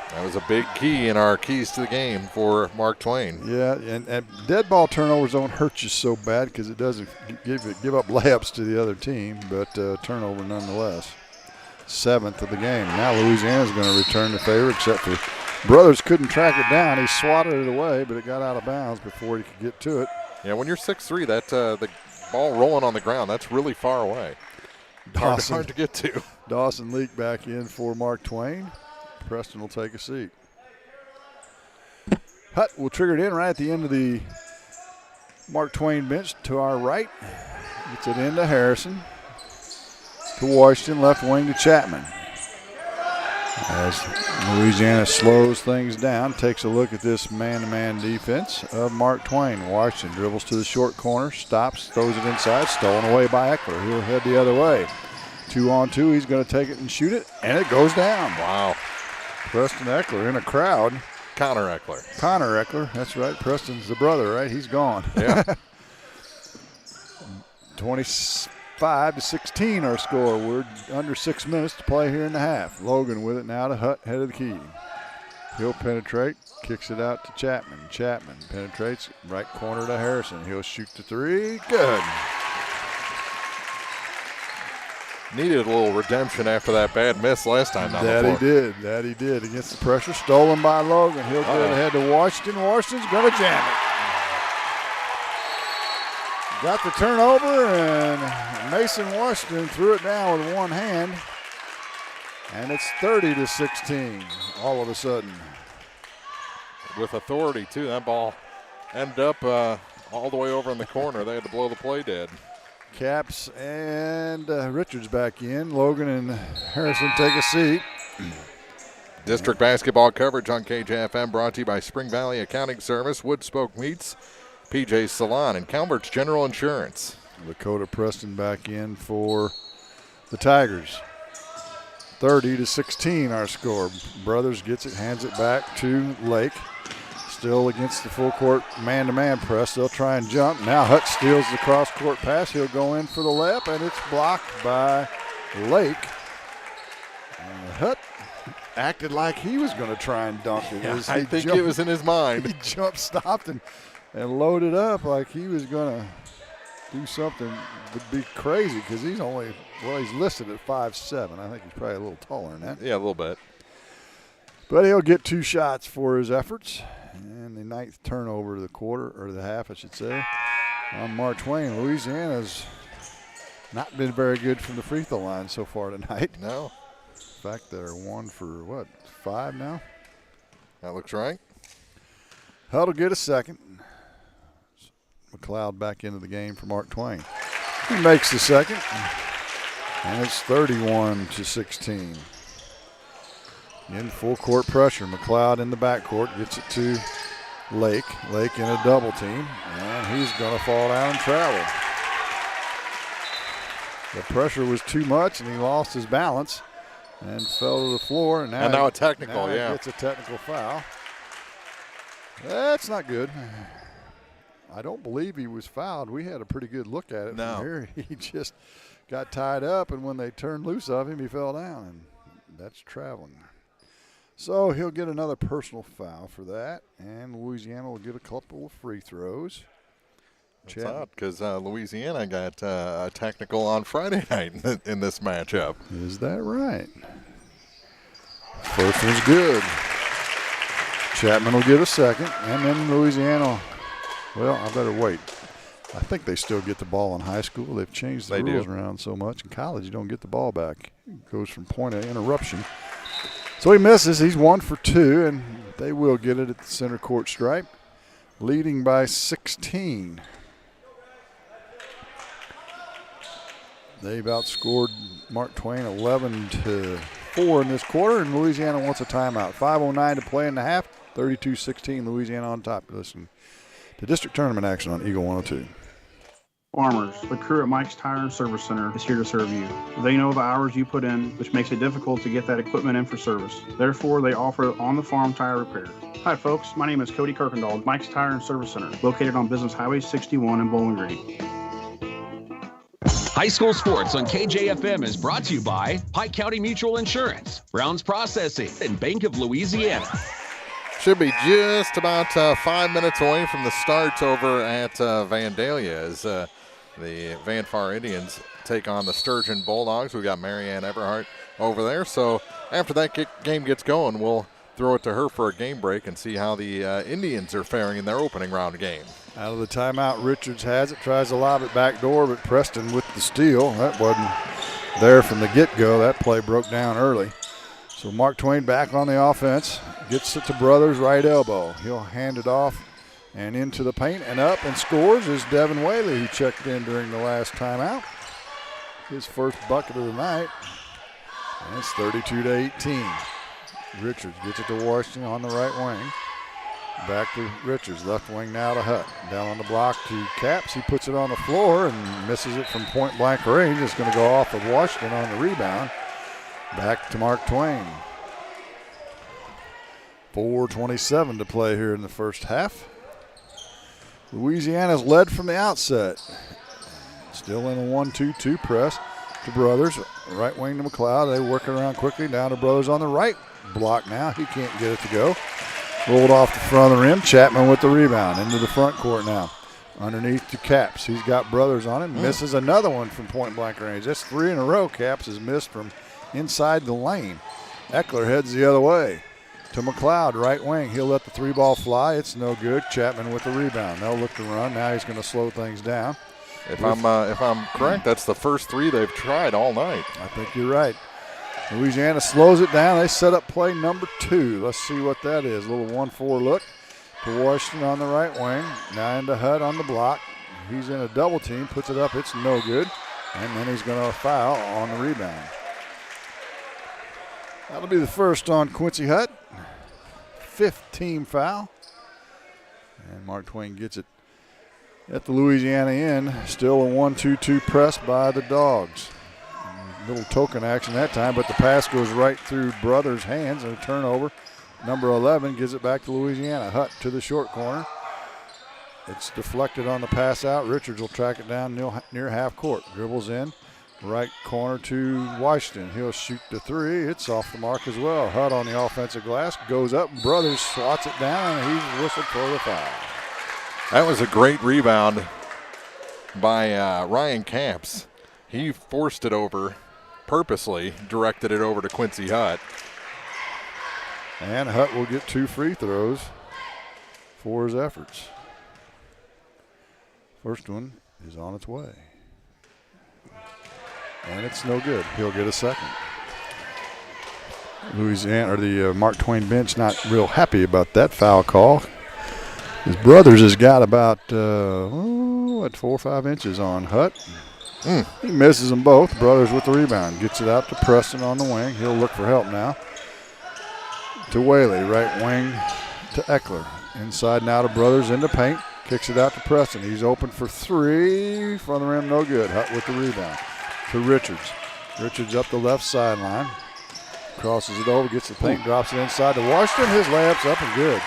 That was a big key in our keys to the game for Mark Twain. Yeah, and dead ball turnovers don't hurt you so bad because it doesn't give up layups to the other team, but turnover nonetheless. 7th of the game. Now Louisiana's going to return the favor, except for Brothers couldn't track it down. He swatted it away, but it got out of bounds before he could get to it. Yeah, when you're 6'3", that the ball rolling on the ground, that's really far away. Hard to get to. Dawson Leak back in for Mark Twain. Preston will take a seat. Hutt will trigger it in right at the end of the Mark Twain bench to our right. Gets it into Harrison. To Washington, left wing to Chapman. As Louisiana slows things down, takes a look at this man-to-man defense of Mark Twain. Washington dribbles to the short corner, stops, throws it inside, stolen away by Eckler. He'll head the other way. 2-on-2, he's going to take it and shoot it, and it goes down. Wow. Preston Eckler in a crowd. Connor Eckler. Connor Eckler, that's right. Preston's the brother, right? He's gone. Yeah. 25-16 our score. We're under 6 minutes to play here in the half. Logan with it now to Hutt, head of the key. He'll penetrate, kicks it out to Chapman. Chapman penetrates, right corner to Harrison. He'll shoot the three. Good. Needed a little redemption after that bad miss last time. That he did. Against the pressure, stolen by Logan. He'll get it ahead to Washington. Washington's going to jam it. Got the turnover, and Mason Washington threw it down with one hand. And it's 30-16 all of a sudden. With authority, too. That ball ended up all the way over in the corner. They had to blow the play dead. Caps and Richards back in. Logan and Harrison take a seat. District basketball coverage on KJFM brought to you by Spring Valley Accounting Service, Woodspoke Meats, PJ's Salon, and Calvert's General Insurance. Lakota Preston back in for the Tigers. 30-16 our score. Brothers gets it, hands it back to Lake. Still against the full court man-to-man press. They'll try and jump. Now Hutt steals the cross-court pass. He'll go in for the layup, and it's blocked by Lake. And Hutt acted like he was going to try and dunk it. Yeah, I think it was in his mind. He jumped, stopped, and loaded up like he was going to do something would be crazy because he's only, he's listed at 5'7". I think he's probably a little taller than that. Yeah, a little bit. But he'll get 2 shots for his efforts. And the 9th turnover of the quarter, or the half, I should say, on Mark Twain. Louisiana's not been very good from the free throw line so far tonight. No. In fact, they're 1 for, 5 now? That looks right. Hutt will get a second. McLeod back into the game for Mark Twain. He makes the second. And it's 31-16. In full court pressure. McLeod in the backcourt gets it to Lake. Lake in a double team. And he's going to fall down and travel. The pressure was too much and he lost his balance and fell to the floor. And now a technical, He gets a technical foul. That's not good. I don't believe he was fouled. We had a pretty good look at it from here. He just got tied up, and when they turned loose of him, he fell down, and that's traveling. So he'll get another personal foul for that, and Louisiana will get a couple of free throws. That's odd because Louisiana got a technical on Friday night in this matchup. Is that right? First one's good. Chapman will get a second, and then Louisiana, well, I better wait. I think they still get the ball in high school. They've changed the rules around so much. In college, you don't get the ball back. It goes from point of interruption. So he misses. He's 1 for 2, and they will get it at the center court stripe, leading by 16. They've outscored Mark Twain 11-4 in this quarter, and Louisiana wants a timeout. 5:09 to play in the half. 32-16, Louisiana on top. Listen to district tournament action on Eagle 102. Farmers, the crew at Mike's Tire and Service Center is here to serve you. They know the hours you put in, which makes it difficult to get that equipment in for service. Therefore, they offer on-the-farm tire repair. Hi, folks. My name is Cody Kirkendall, Mike's Tire and Service Center, located on Business Highway 61 in Bowling Green. High school sports on KJFM is brought to you by Pike County Mutual Insurance, Brown's Processing, and Bank of Louisiana. Should be just about 5 minutes away from the start over at Vandalia as the Van Far Indians take on the Sturgeon Bulldogs. We've got Marianne Everhart over there. So after that game gets going, we'll throw it to her for a game break and see how the Indians are faring in their opening round game. Out of the timeout, Richards has it, tries to lob it back door, but Preston with the steal. That wasn't there from the get-go. That play broke down early. So Mark Twain back on the offense, gets it to Brothers' right elbow. He'll hand it off and into the paint and up and scores is Devin Whaley, who checked in during the last timeout. His first bucket of the night, and it's 32-18. Richards gets it to Washington on the right wing. Back to Richards, left wing now to Hutt. Down on the block to Caps. He puts it on the floor and misses it from point-blank range. It's going to go off of Washington on the rebound. Back to Mark Twain. 4:27 to play here in the first half. Louisiana's led from the outset. Still in a 1-2-2 press to Brothers. Right wing to McLeod. They work it around quickly. Down to Brothers on the right block now. He can't get it to go. Rolled off the front of the rim. Chapman with the rebound. Into the front court now. Underneath to Caps. He's got Brothers on him. Misses another one from point-blank range. That's 3 in a row. Caps has missed from inside the lane. Eckler heads the other way to McLeod, right wing. He'll let the 3-ball fly. It's no good. Chapman with the rebound. They'll look to run. Now he's going to slow things down. If I'm correct, that's the first 3 they've tried all night. I think you're right. Louisiana slows it down. They set up play number 2. Let's see what that is. A little 1-4 look to Washington on the right wing. Now into Hutt on the block. He's in a double team. Puts it up. It's no good. And then he's going to foul on the rebound. That'll be the first on Quincy Hutt. 5th team foul. And Mark Twain gets it at the Louisiana end. Still a 1-2-2 press by the Dogs. Little token action that time, but the pass goes right through Brothers' hands and a turnover. Number 11 gives it back to Louisiana. Hutt to the short corner. It's deflected on the pass out. Richards will track it down near half court. Dribbles in. Right corner to Washington. He'll shoot the 3. It's off the mark as well. Hutt on the offensive glass. Goes up. Brothers swats it down, and he's whistled for the foul. That was a great rebound by Ryan Caps. He forced it over, purposely directed it over to Quincy Hutt. And Hutt will get 2 free throws for his efforts. First one is on its way. And it's no good. He'll get a second. Louisiana, or the Mark Twain bench, not real happy about that foul call. His Brothers has got about 4 or 5 inches on Hutt. He misses them both. Brothers with the rebound. Gets it out to Preston on the wing. He'll look for help now. To Whaley, right wing to Eckler. Inside now to Brothers into paint. Kicks it out to Preston. He's open for 3. Front of the rim, no good. Hutt with the rebound. To Richards. Richards up the left sideline. Crosses it over, gets the paint, drops it inside to Washington. His layup's up and good.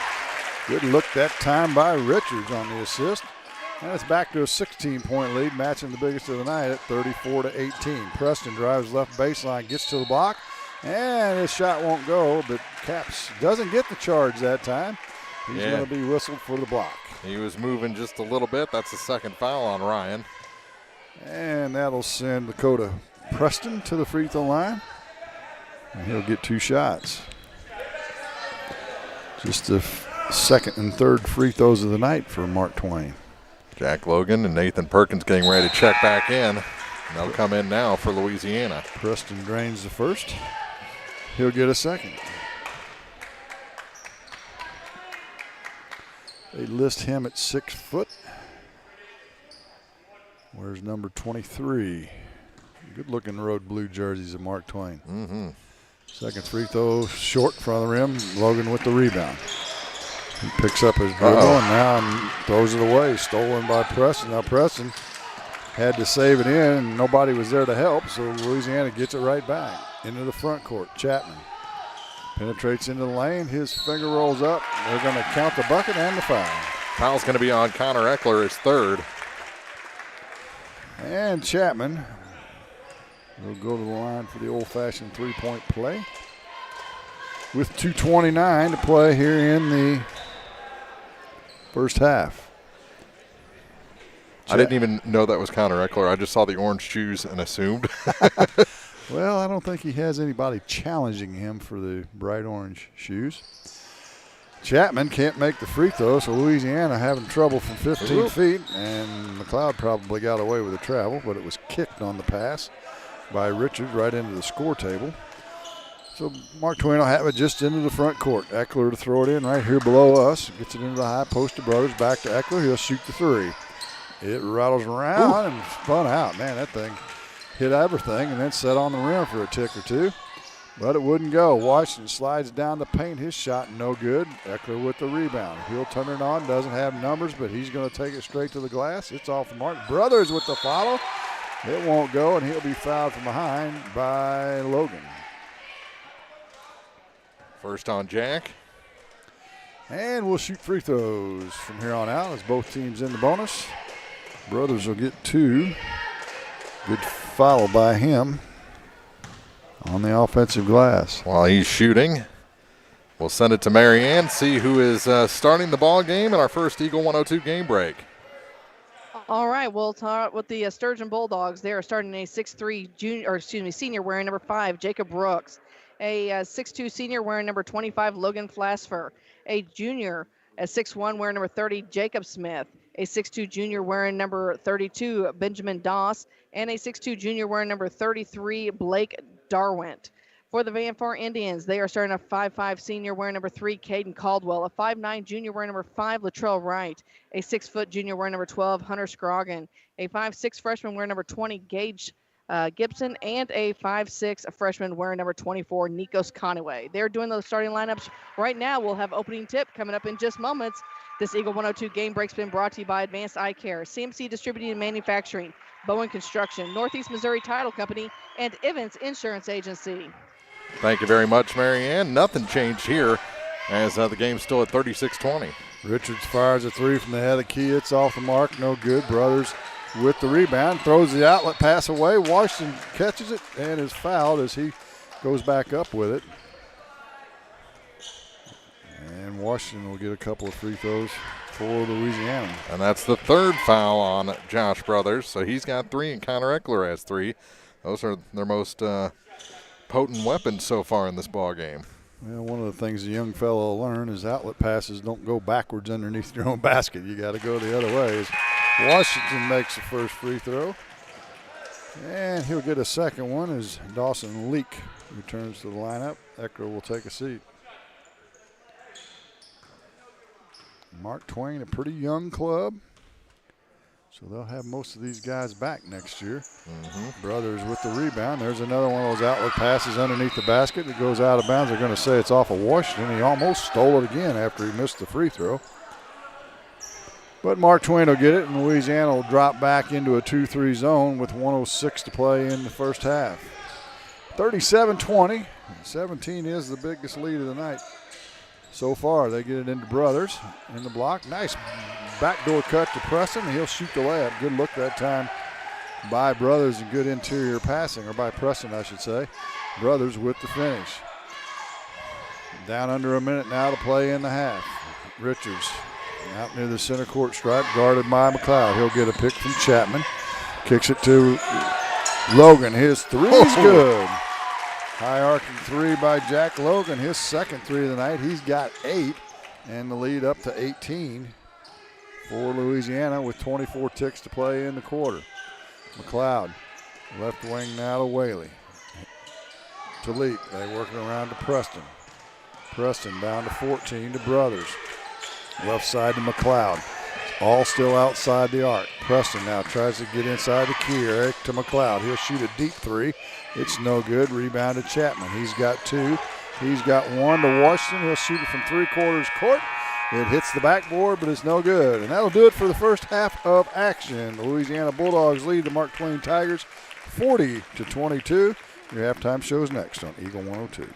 Good look that time by Richards on the assist. And it's back to a 16-point lead, matching the biggest of the night at 34-18. Preston drives left baseline, gets to the block, and his shot won't go, but Caps doesn't get the charge that time. He's going to be whistled for the block. He was moving just a little bit. That's the second foul on Ryan. And that'll send Dakota Preston to the free throw line. And he'll get 2 shots. Just the second and third free throws of the night for Mark Twain. Jack Logan and Nathan Perkins getting ready to check back in. And they'll come in now for Louisiana. Preston drains the first. He'll get a second. They list him at 6 foot. Where's number 23? Good-looking road blue jerseys of Mark Twain. Mm-hmm. Second free throw short in front of the rim. Logan with the rebound. He picks up his dribble and now throws it away. Stolen by Preston. Now Preston had to save it in, and nobody was there to help, so Louisiana gets it right back into the front court. Chapman penetrates into the lane. His finger rolls up. They're going to count the bucket and the foul. Foul's going to be on Connor Eckler, his third. And Chapman will go to the line for the old-fashioned three-point play with 2:29 to play here in the first half. I didn't even know that was Connor Eckler. I just saw the orange shoes and assumed. Well, I don't think he has anybody challenging him for the bright orange shoes. Chapman can't make the free throw, so Louisiana having trouble from 15 feet, and McLeod probably got away with the travel, but it was kicked on the pass by Richards right into the score table. So Mark Twain will have it just into the front court. Eckler to throw it in right here below us. Gets it into the high post to Brothers. Back to Eckler. He'll shoot the three. It rattles around and spun out. Man, that thing hit everything and then set on the rim for a tick or two. But it wouldn't go. Washington slides down the paint. His shot no good. Eckler with the rebound. He'll turn it on. Doesn't have numbers, but he's going to take it straight to the glass. It's off the mark. Brothers with the follow. It won't go, and he'll be fouled from behind by Logan. First on Jack. And we'll shoot free throws from here on out as both teams in the bonus. Brothers will get 2. Good foul by him on the offensive glass. While he's shooting, we'll send it to Marianne, see who is starting the ball game in our first Eagle 102 game break. All right, we'll start with the Sturgeon Bulldogs. They are starting a 6'3" senior wearing number 5, Jacob Brooks. A 6'2" senior wearing number 25, Logan Flasfer. A junior, a 6'1" wearing number 30, Jacob Smith. A 6'2" junior wearing number 32, Benjamin Doss. And a 6'2" junior wearing number 33, Blake Darwent. For the Vanport Indians, they are starting a 5'5" senior wearing number 3, Caden Caldwell. A 5'9" junior wearing number 5, Latrell Wright. A 6' junior wearing number 12, Hunter Scroggin. A 5'6" freshman wearing number 20, Gage Gibson. And a 5'6" freshman wearing number 24, Nikos Conaway. They're doing those starting lineups right now. We'll have opening tip coming up in just moments. This Eagle 102 game break's been brought to you by Advanced Eye Care, CMC Distributing and Manufacturing, Bowen Construction, Northeast Missouri Title Company, and Evans Insurance Agency. Thank you very much, Marianne. Nothing changed here as the game's still at 36-20. Richards fires a 3 from the head of the key. It's off the mark. No good. Brothers with the rebound. Throws the outlet pass away. Washington catches it and is fouled as he goes back up with it. And Washington will get a couple of free throws for Louisiana. And that's the third foul on Josh Brothers. So he's got 3 and Connor Eckler has 3. Those are their most potent weapons so far in this ball game. Well, one of the things the young fellow will learn is outlet passes don't go backwards underneath your own basket. You got to go the other way. Washington makes the first free throw. And he'll get a second one as Dawson Leak returns to the lineup. Eckler will take a seat. Mark Twain, a pretty young club. So they'll have most of these guys back next year. Brothers with the rebound. There's another one of those outlet passes underneath the basket that goes out of bounds. They're going to say it's off of Washington. He almost stole it again after he missed the free throw. But Mark Twain will get it, and Louisiana will drop back into a 2-3 zone with 1:06 to play in the first half. 37-20. 17 is the biggest lead of the night. So far, they get it into Brothers in the block. Nice backdoor cut to Preston. He'll shoot the layup. Good look that time by Brothers and good interior passing, or by Preston, I should say. Brothers with the finish. Down under a minute now to play in the half. Richards out near the center court stripe, guarded by McLeod. He'll get a pick from Chapman. Kicks it to Logan. His three is good. High arcing 3 by Jack Logan, his second 3 of the night. He's got 8, and the lead up to 18 for Louisiana with 24 ticks to play in the quarter. McLeod, left wing now to Whaley. To Leak, they working around to Preston. Preston down to 14 to Brothers. Left side to McLeod. All still outside the arc. Preston now tries to get inside the key. Eric to McLeod. He'll shoot a deep three. It's no good. Rebound to Chapman. He's got two. He's got one to Washington. He'll shoot it from 3/4 court. It hits the backboard, but it's no good. And that'll do it for the first half of action. The Louisiana Bulldogs lead the Mark Twain Tigers 40-22. Your halftime show's next on Eagle 102.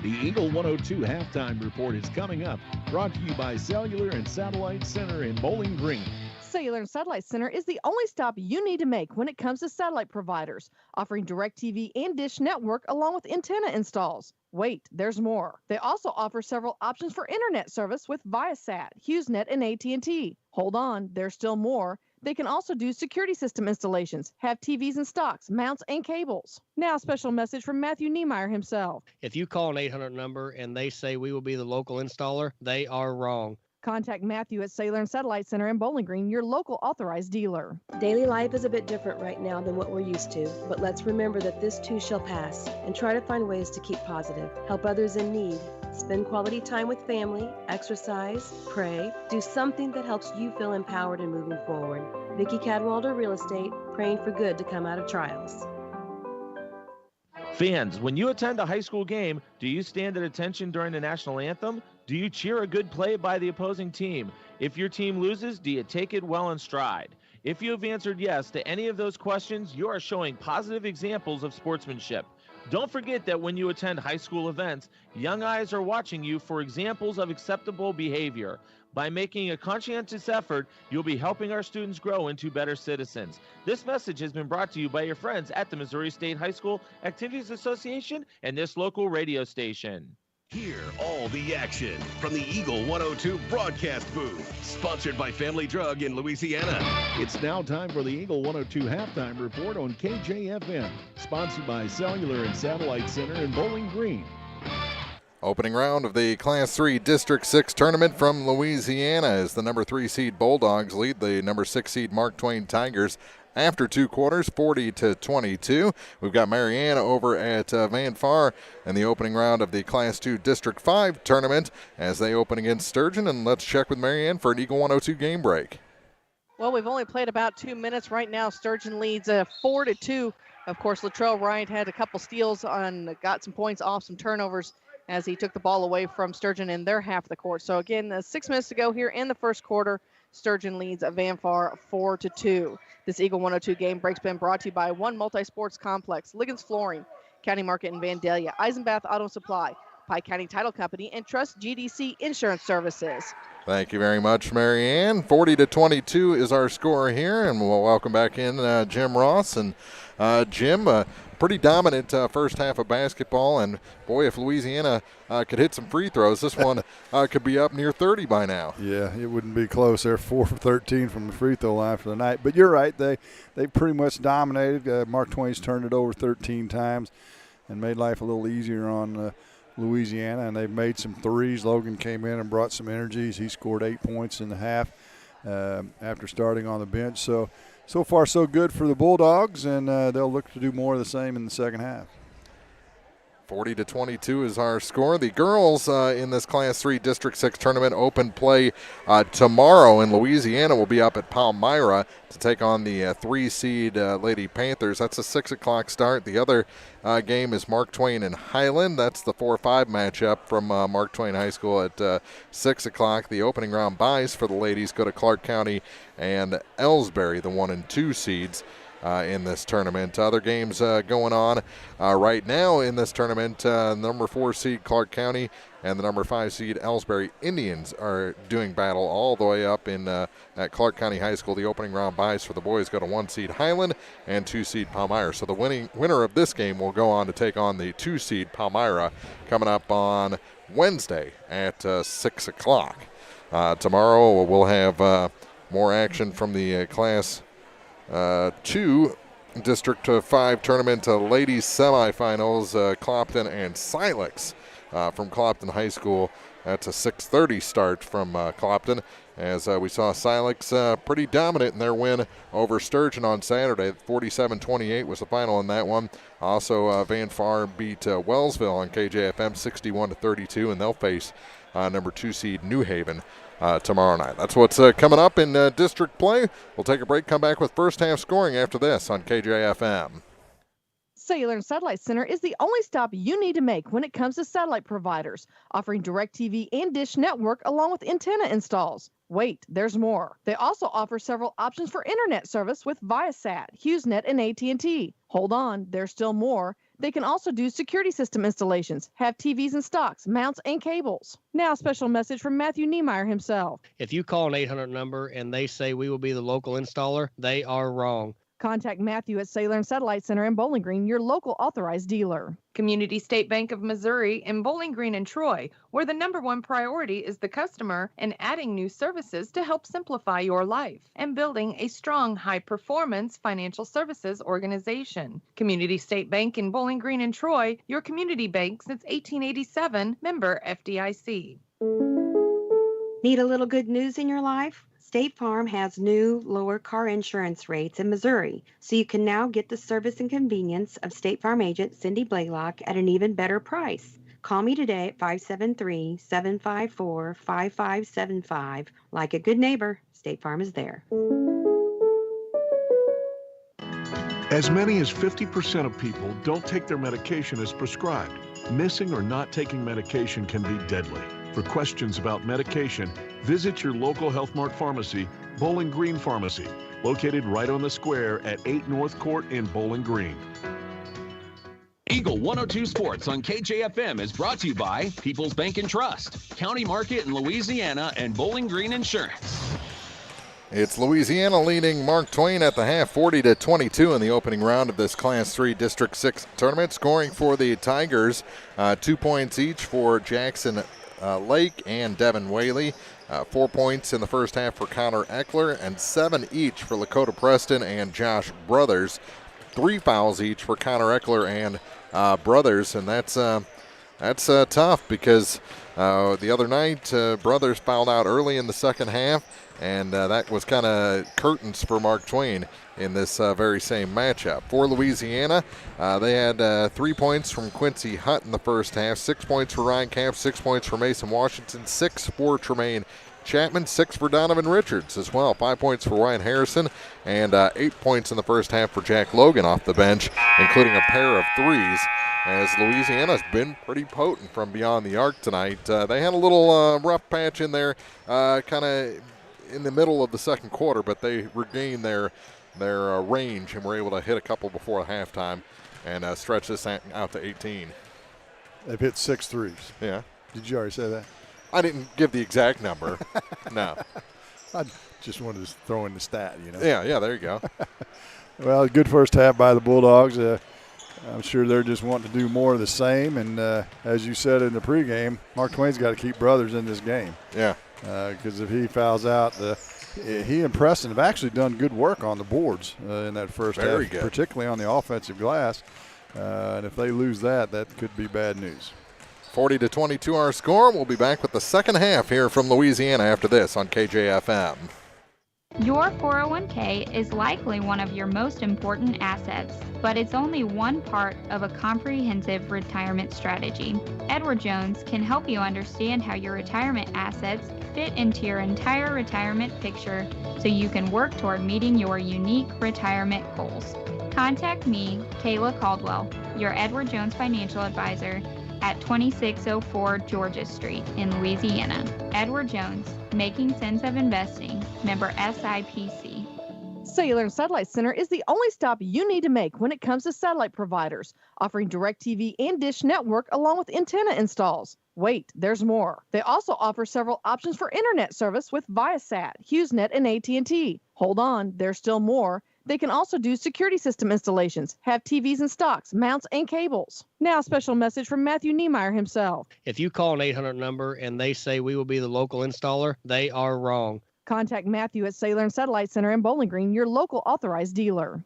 The Eagle 102 halftime report is coming up. Brought to you by Cellular and Satellite Center in Bowling Green. Cellular and Satellite Center is the only stop you need to make when it comes to satellite providers, offering DirecTV and Dish Network along with antenna installs. Wait, there's more. They also offer several options for internet service with Viasat, HughesNet, and AT&T. Hold on, there's still more. They can also do security system installations, have TVs in stocks, mounts, and cables. Now, a special message from Matthew Niemeyer himself. If you call an 800 number and they say we will be the local installer, they are wrong. Contact Matthew at Cellular and Satellite Center in Bowling Green, your local authorized dealer. Daily life is a bit different right now than what we're used to, but let's remember that this too shall pass and try to find ways to keep positive, help others in need, spend quality time with family, exercise, pray, do something that helps you feel empowered and moving forward. Vicki Cadwalder Real Estate, praying for good to come out of trials. Fans, when you attend a high school game, do you stand at attention during the national anthem? Do you cheer a good play by the opposing team? If your team loses, do you take it well in stride? If you have answered yes to any of those questions, you are showing positive examples of sportsmanship. Don't forget that when you attend high school events, young eyes are watching you for examples of acceptable behavior. By making a conscientious effort, you'll be helping our students grow into better citizens. This message has been brought to you by your friends at the Missouri State High School Activities Association and this local radio station. Hear all the action from the Eagle 102 broadcast booth, sponsored by Family Drug in Louisiana. It's now time for the Eagle 102 halftime report on KJFM, sponsored by Cellular and Satellite Center in Bowling Green. Opening round of the Class 3 District 6 tournament from Louisiana as the number 3 seed Bulldogs lead the number 6 seed Mark Twain Tigers after two quarters, 40-22. We've got Marianne over at Van Far in the opening round of the Class 2 District 5 tournament as they open against Sturgeon. And let's check with Marianne for an Eagle 102 game break. Well, we've only played about 2 minutes right now. Sturgeon leads 4-2. Of course, Latrell Wright had a couple steals got some points off some turnovers as he took the ball away from Sturgeon in their half of the court. So again, 6 minutes to go here in the first quarter. Sturgeon leads Van Far 4-2. This Eagle 102 game break's been brought to you by One Multi-Sports Complex, Liggins Flooring, County Market in Vandalia, Eisenbath Auto Supply, Pike County Title Company, and Trust GDC Insurance Services. Thank you very much, Marianne. 40-22 is our score here, and we'll welcome back in Jim Ross. And Jim, pretty dominant first half of basketball, and boy, if Louisiana could hit some free throws, this one could be up near 30 by now. Yeah, it wouldn't be close. They're 4 for 13 from the free throw line for the night. But you're right, they pretty much dominated. Mark Twain's turned it over 13 times and made life a little easier on Louisiana, and they've made some threes. Logan came in and brought some energies. He scored 8 points in the half after starting on the bench. So far, so good for the Bulldogs, and they'll look to do more of the same in the second half. 40-22 is our score. The girls in this Class 3 District 6 tournament open play tomorrow, and Louisiana will be up at Palmyra to take on the 3 seed Lady Panthers. That's a 6 o'clock start. The other game is Mark Twain and Highland. That's the 4-5 matchup from Mark Twain High School at 6 o'clock. The opening round buys for the ladies go to Clark County and Ellsbury, the 1 and 2 seeds in this tournament. Other games going on right now in this tournament. Number 4 seed Clark County and the number 5 seed Ellsbury Indians are doing battle all the way up in at Clark County High School. The opening round buys for the boys go to 1 seed Highland and 2 seed Palmyra. So the winner of this game will go on to take on the 2 seed Palmyra coming up on Wednesday at 6 o'clock. Tomorrow we'll have more action from the Class 2 District 5 tournament ladies semifinals. Clopton and Silex from Clopton High School. That's a 6:30 start from Clopton. as we saw Silex pretty dominant in their win over Sturgeon on Saturday. 47-28 was the final in that one. Also, Van Far beat Wellsville on KJFM 61-32, and they'll face number 2 seed New Haven tomorrow night. That's what's coming up in district play. We'll take a break, come back with first half scoring after this on KJFM. Cellular and Satellite Center is the only stop you need to make when it comes to satellite providers, offering DirecTV and Dish Network along with antenna installs. Wait, there's more. They also offer several options for internet service with Viasat, HughesNet, and AT&T. Hold on, there's still more. They can also do security system installations, have TVs in stocks, mounts, and cables. Now, a special message from Matthew Niemeyer himself. If you call an 800 number and they say we will be the local installer, they are wrong. Contact Matthew at Cellular and Satellite Center in Bowling Green, your local authorized dealer. Community State Bank of Missouri in Bowling Green and Troy, where the #1 priority is the customer and adding new services to help simplify your life and building a strong, high-performance financial services organization. Community State Bank in Bowling Green and Troy, your community bank since 1887, member FDIC. Need a little good news in your life? State Farm has new, lower car insurance rates in Missouri, so you can now get the service and convenience of State Farm agent Cindy Blaylock at an even better price. Call me today at 573-754-5575. Like a good neighbor, State Farm is there. As many as 50% of people don't take their medication as prescribed. Missing or not taking medication can be deadly. For questions about medication, visit your local Health Mart pharmacy, Bowling Green Pharmacy, located right on the square at 8 North Court in Bowling Green. Eagle 102 Sports on KJFM is brought to you by People's Bank and Trust, County Market in Louisiana, and Bowling Green Insurance. It's Louisiana leading Mark Twain at the half, 40-22 in the opening round of this Class 3 District 6 tournament. Scoring for the Tigers, 2 points each for Jackson Lake and Devin Whaley. 4 points in the first half for Connor Eckler, and 7 each for Lakota Preston and Josh Brothers. 3 fouls each for Connor Eckler and Brothers, and that's tough because the other night Brothers fouled out early in the second half, and that was kind of curtains for Mark Twain in this very same matchup. For Louisiana, they had 3 points from Quincy Hutt in the first half, 6 points for Ryan Camp, 6 points for Mason Washington, 6 for Tremaine Chapman, 6 for Donovan Richards as well, 5 points for Ryan Harrison, and 8 points in the first half for Jack Logan off the bench, including a pair of threes, as Louisiana's been pretty potent from beyond the arc tonight. They had a little rough patch in there kind of in the middle of the second quarter, but they regained their range and were able to hit a couple before halftime and stretch this out to 18. They've hit 6 threes. Yeah. Did you already say that? I didn't give the exact number. No. I just wanted to throw in the stat, you know. Yeah, there you go. Well, good first half by the Bulldogs. I'm sure they're just wanting to do more of the same. And as you said in the pregame, Mark Twain's got to keep Brothers in this game. Yeah. Because if he fouls out, he and Preston have actually done good work on the boards in that first Very half, good. particularly on the offensive glass. And if they lose that could be bad news. 40-22 our score. We'll be back with the second half here from Louisiana after this on KJFM. Your 401k is likely one of your most important assets, but it's only one part of a comprehensive retirement strategy. Edward Jones can help you understand how your retirement assets fit into your entire retirement picture so you can work toward meeting your unique retirement goals. Contact me, Kayla Caldwell, your Edward Jones financial advisor, at 2604 Georgia Street in Louisiana. Edward Jones, Making Sense of Investing, member SIPC. Cellular and Satellite Center is the only stop you need to make when it comes to satellite providers, offering DirecTV and Dish Network along with antenna installs. Wait, there's more. They also offer several options for internet service with Viasat, HughesNet, and AT&T. Hold on, there's still more. They can also do security system installations, have TVs in stocks, mounts, and cables. Now, a special message from Matthew Niemeyer himself. If you call an 800 number and they say we will be the local installer, they are wrong. Contact Matthew at Cellular and Satellite Center in Bowling Green, your local authorized dealer.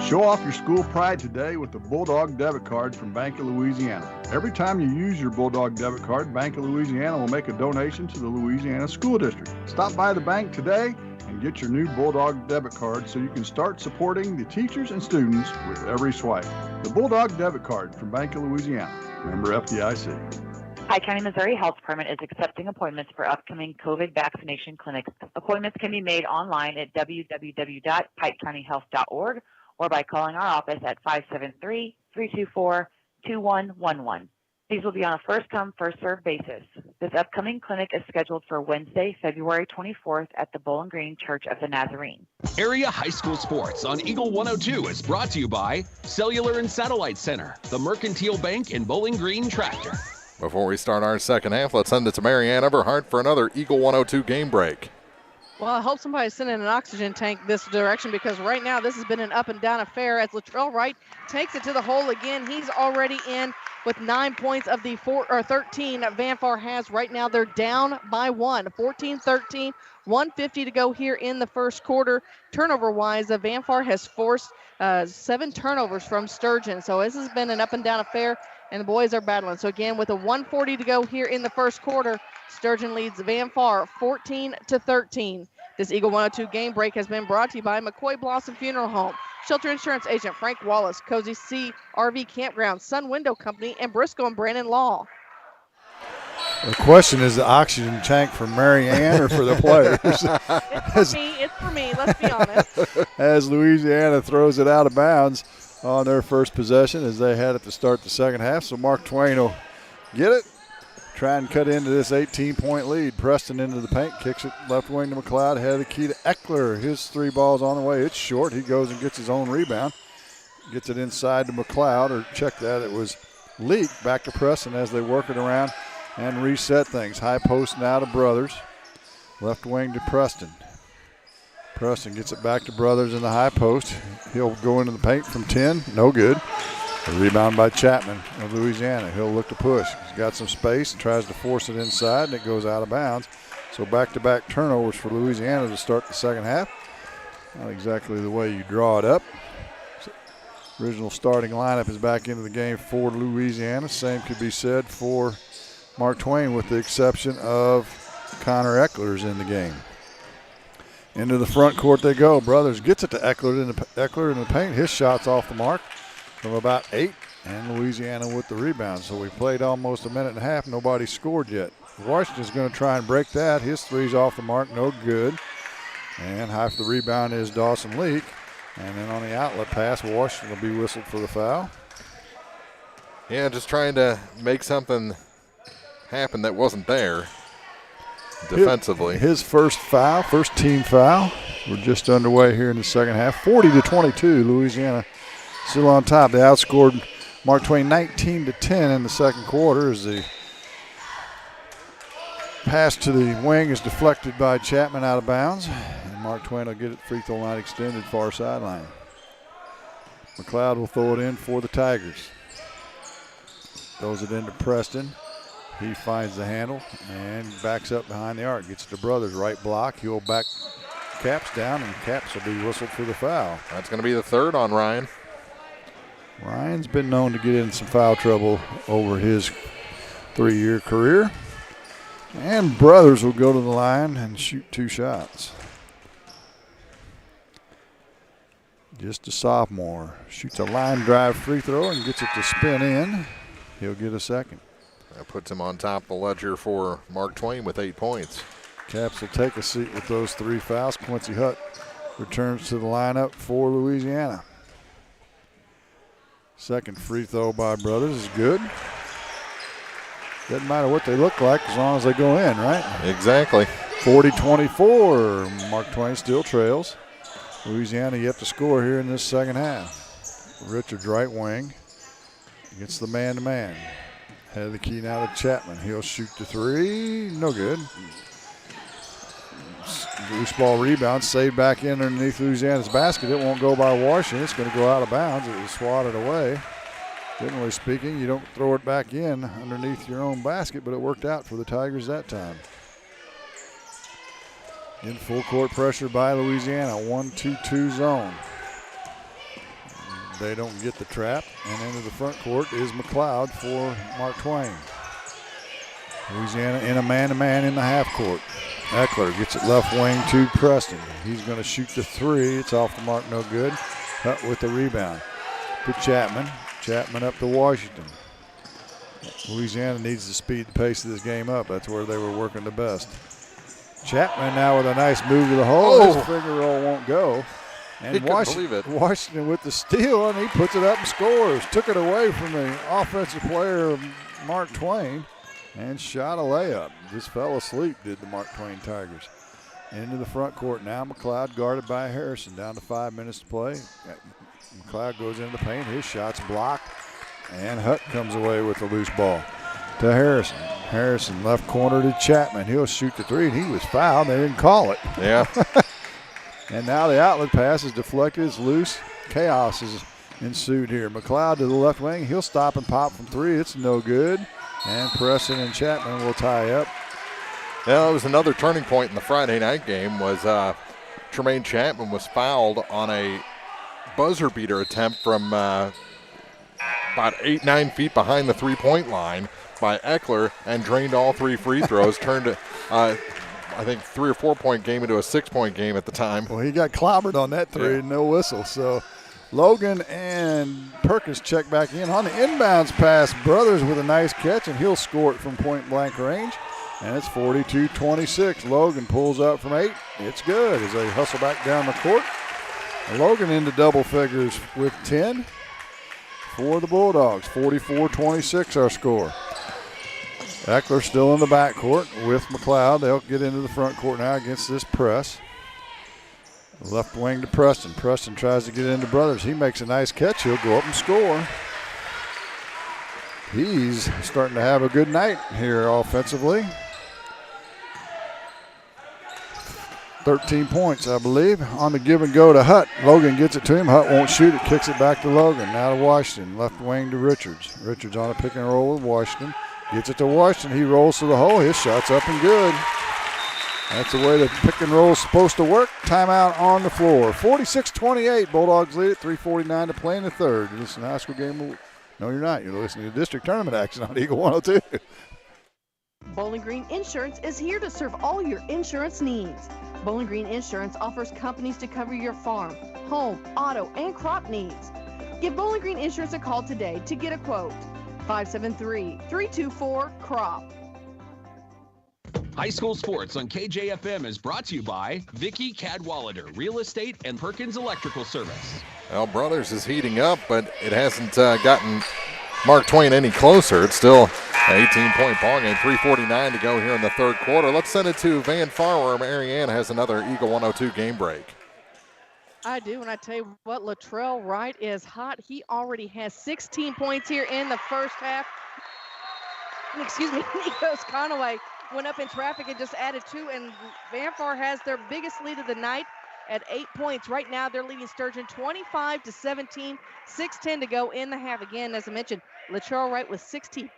Show off your school pride today with the Bulldog debit card from Bank of Louisiana. Every time you use your Bulldog debit card, Bank of Louisiana will make a donation to the Louisiana School District. Stop by the bank today and get your new Bulldog debit card so you can start supporting the teachers and students with every swipe. The Bulldog debit card from Bank of Louisiana. Member FDIC. Pike County, Missouri Health Department is accepting appointments for upcoming COVID vaccination clinics. Appointments can be made online at www.pikecountyhealth.org or by calling our office at 573-324-2111. These will be on a first-come, first-served basis. This upcoming clinic is scheduled for Wednesday, February 24th at the Bowling Green Church of the Nazarene. Area High School Sports on Eagle 102 is brought to you by Cellular and Satellite Center, the Mercantile Bank, and Bowling Green Tractor. Before we start our second half, let's send it to Marianne Everhart for another Eagle 102 game break. Well, I hope somebody's sending an oxygen tank this direction because right now this has been an up and down affair as Latrell Wright takes it to the hole again. He's already in with 9 points of the 13 Vanfar has. Right now they're down by 1, 14-13, 1:50 to go here in the first quarter. Turnover-wise, Vanfar has forced 7 turnovers from Sturgeon. So this has been an up and down affair, and the boys are battling. So again, with a 1:40 to go here in the first quarter, Sturgeon leads Vanfar 14-13. This Eagle 102 game break has been brought to you by McCoy Blossom Funeral Home, Shelter Insurance Agent Frank Wallace, Cozy Sea RV Campground, Sun Window Company, and Briscoe and Brandon Law. The question is the oxygen tank for Marianne or for the players? It's for me, let's be honest. As Louisiana throws it out of bounds on their first possession as they had it to start the second half. So Mark Twain will get it, try and cut into this 18-point lead. Preston into the paint, kicks it left wing to McLeod, ahead of the key to Eckler. His 3 balls on the way. It's short. He goes and gets his own rebound. Gets it inside to McLeod, or check that. It was Leak. Back to Preston as they work it around and reset things. High post now to Brothers. Left wing to Preston. Preston gets it back to Brothers in the high post. He'll go into the paint from 10. No good. A rebound by Chapman of Louisiana. He'll look to push. He's got some space and tries to force it inside, and it goes out of bounds. So back-to-back turnovers for Louisiana to start the second half. Not exactly the way you draw it up. Original starting lineup is back into the game for Louisiana. Same could be said for Mark Twain with the exception of Connor Eckler's in the game. Into the front court they go. Brothers gets it to Eckler in the paint. His shot's off the mark from about 8, and Louisiana with the rebound. So we played almost a minute and a half. Nobody scored yet. Washington's going to try and break that. His 3's off the mark. No good. And high for the rebound is Dawson Leak. And then on the outlet pass, Washington will be whistled for the foul. Yeah, just trying to make something happen that wasn't there defensively. His first foul, first team foul. We're just underway here in the second half. 40-22, Louisiana still on top. They outscored Mark Twain 19-10 in the second quarter as the pass to the wing is deflected by Chapman out of bounds. And Mark Twain will get it free throw line extended far sideline. McLeod will throw it in for the Tigers. Throws it into Preston. He finds the handle and backs up behind the arc. Gets to Brothers, right block. He'll back Caps down, and Caps will be whistled for the foul. That's going to be the 3rd on Ryan. Ryan's been known to get in some foul trouble over his 3-year career. And Brothers will go to the line and shoot 2 shots. Just a sophomore. Shoots a line drive free throw and gets it to spin in. He'll get a second. That puts him on top of the ledger for Mark Twain with 8 points. Caps will take a seat with those 3 fouls. Quincy Hutt returns to the lineup for Louisiana. Second free throw by Brothers is good. Doesn't matter what they look like as long as they go in, right? Exactly. 40-24. Mark Twain still trails. Louisiana yet to score here in this second half. Richards right wing gets the man-to-man. Head of the key now to Chapman. He'll shoot the 3. No good. Loose ball rebound. Saved back in underneath Louisiana's basket. It won't go by Washington. It's going to go out of bounds. It was swatted away. Generally speaking, you don't throw it back in underneath your own basket, but it worked out for the Tigers that time. In full court pressure by Louisiana. 1-2-2 zone. they don't get the trap. And into the front court is McLeod for Mark Twain. Louisiana in a man-to-man in the half court. Eckler gets it left wing to Preston. He's going to shoot the three. It's off the mark, no good. Hutt with the rebound to Chapman. Chapman up to Washington. Louisiana needs to speed the pace of this game up. That's where they were working the best. Chapman now with a nice move to the hole. Oh. His finger roll won't go. And He couldn't believe it. Washington with the steal, and he puts it up and scores. Took it away from the offensive player, Mark Twain, and shot a layup. Just fell asleep, did the Mark Twain Tigers. Into the front court now. McLeod guarded by Harrison. Down to 5 minutes to play. McLeod goes into the paint. His shot's blocked. And Hutt comes away with the loose ball to Harrison. Harrison left corner to Chapman. He'll shoot the three, and he was fouled. They didn't call it. Yeah. And now the outlet pass is deflected. It's loose. Chaos is ensued here. McLeod to the left wing. He'll stop and pop from three. It's no good. And Preston and Chapman will tie up. Yeah, it was another turning point in the Friday night game was Tremaine Chapman was fouled on a buzzer beater attempt from about 8-9 feet behind the three-point line by Eckler and drained all three free throws, turned I think 3 or 4 point game into a 6 point game at the time. Well, he got clobbered on that three, no whistle. So Logan and Perkins check back in on the inbounds pass. Brothers with a nice catch, and he'll score it from point blank range. And it's 42-26. Logan pulls up from 8. It's good as they hustle back down the court. Logan into double figures with 10 for the Bulldogs. 44-26 our score. Eckler still in the backcourt with McLeod. They'll get into the front court now against this press. Left wing to Preston. Preston tries to get into Brothers. He makes a nice catch. He'll go up and score. He's starting to have a good night here offensively. 13 points, I believe, on the give and go to Hutt. Logan gets it to him. Hutt won't shoot it, kicks it back to Logan. Now to Washington. Left wing to Richards. Richards on a pick and roll with Washington. Gets it to Washington. He rolls to the hole. His shot's up and good. That's the way the pick and roll's supposed to work. Timeout on the floor. 46-28. Bulldogs lead it. 3:49 to play in the third. You're listening to high school game. No, you're not. You're listening to district tournament action on Eagle 102. Bowling Green Insurance is here to serve all your insurance needs. Bowling Green Insurance offers companies to cover your farm, home, auto, and crop needs. Give Bowling Green Insurance a call today to get a quote. 573-324-CROP. High School Sports on KJFM is brought to you by Vicky Cadwallader, Real Estate and Perkins Electrical Service. Well, Brothers is heating up, but it hasn't gotten Mark Twain any closer. It's still an 18-point ball game, 3:49 to go here in the third quarter. Let's send it to Van Farwer. Marianne has another Eagle 102 game break. I do, and I tell you what, Latrell Wright is hot. He already has 16 points here in the first half. Excuse me, Nikos Conaway went up in traffic and just added 2, and Van Far has their biggest lead of the night at 8 points. Right now, they're leading Sturgeon 25-17, 6:10 to go in the half. Again, as I mentioned, Latrell Wright with 16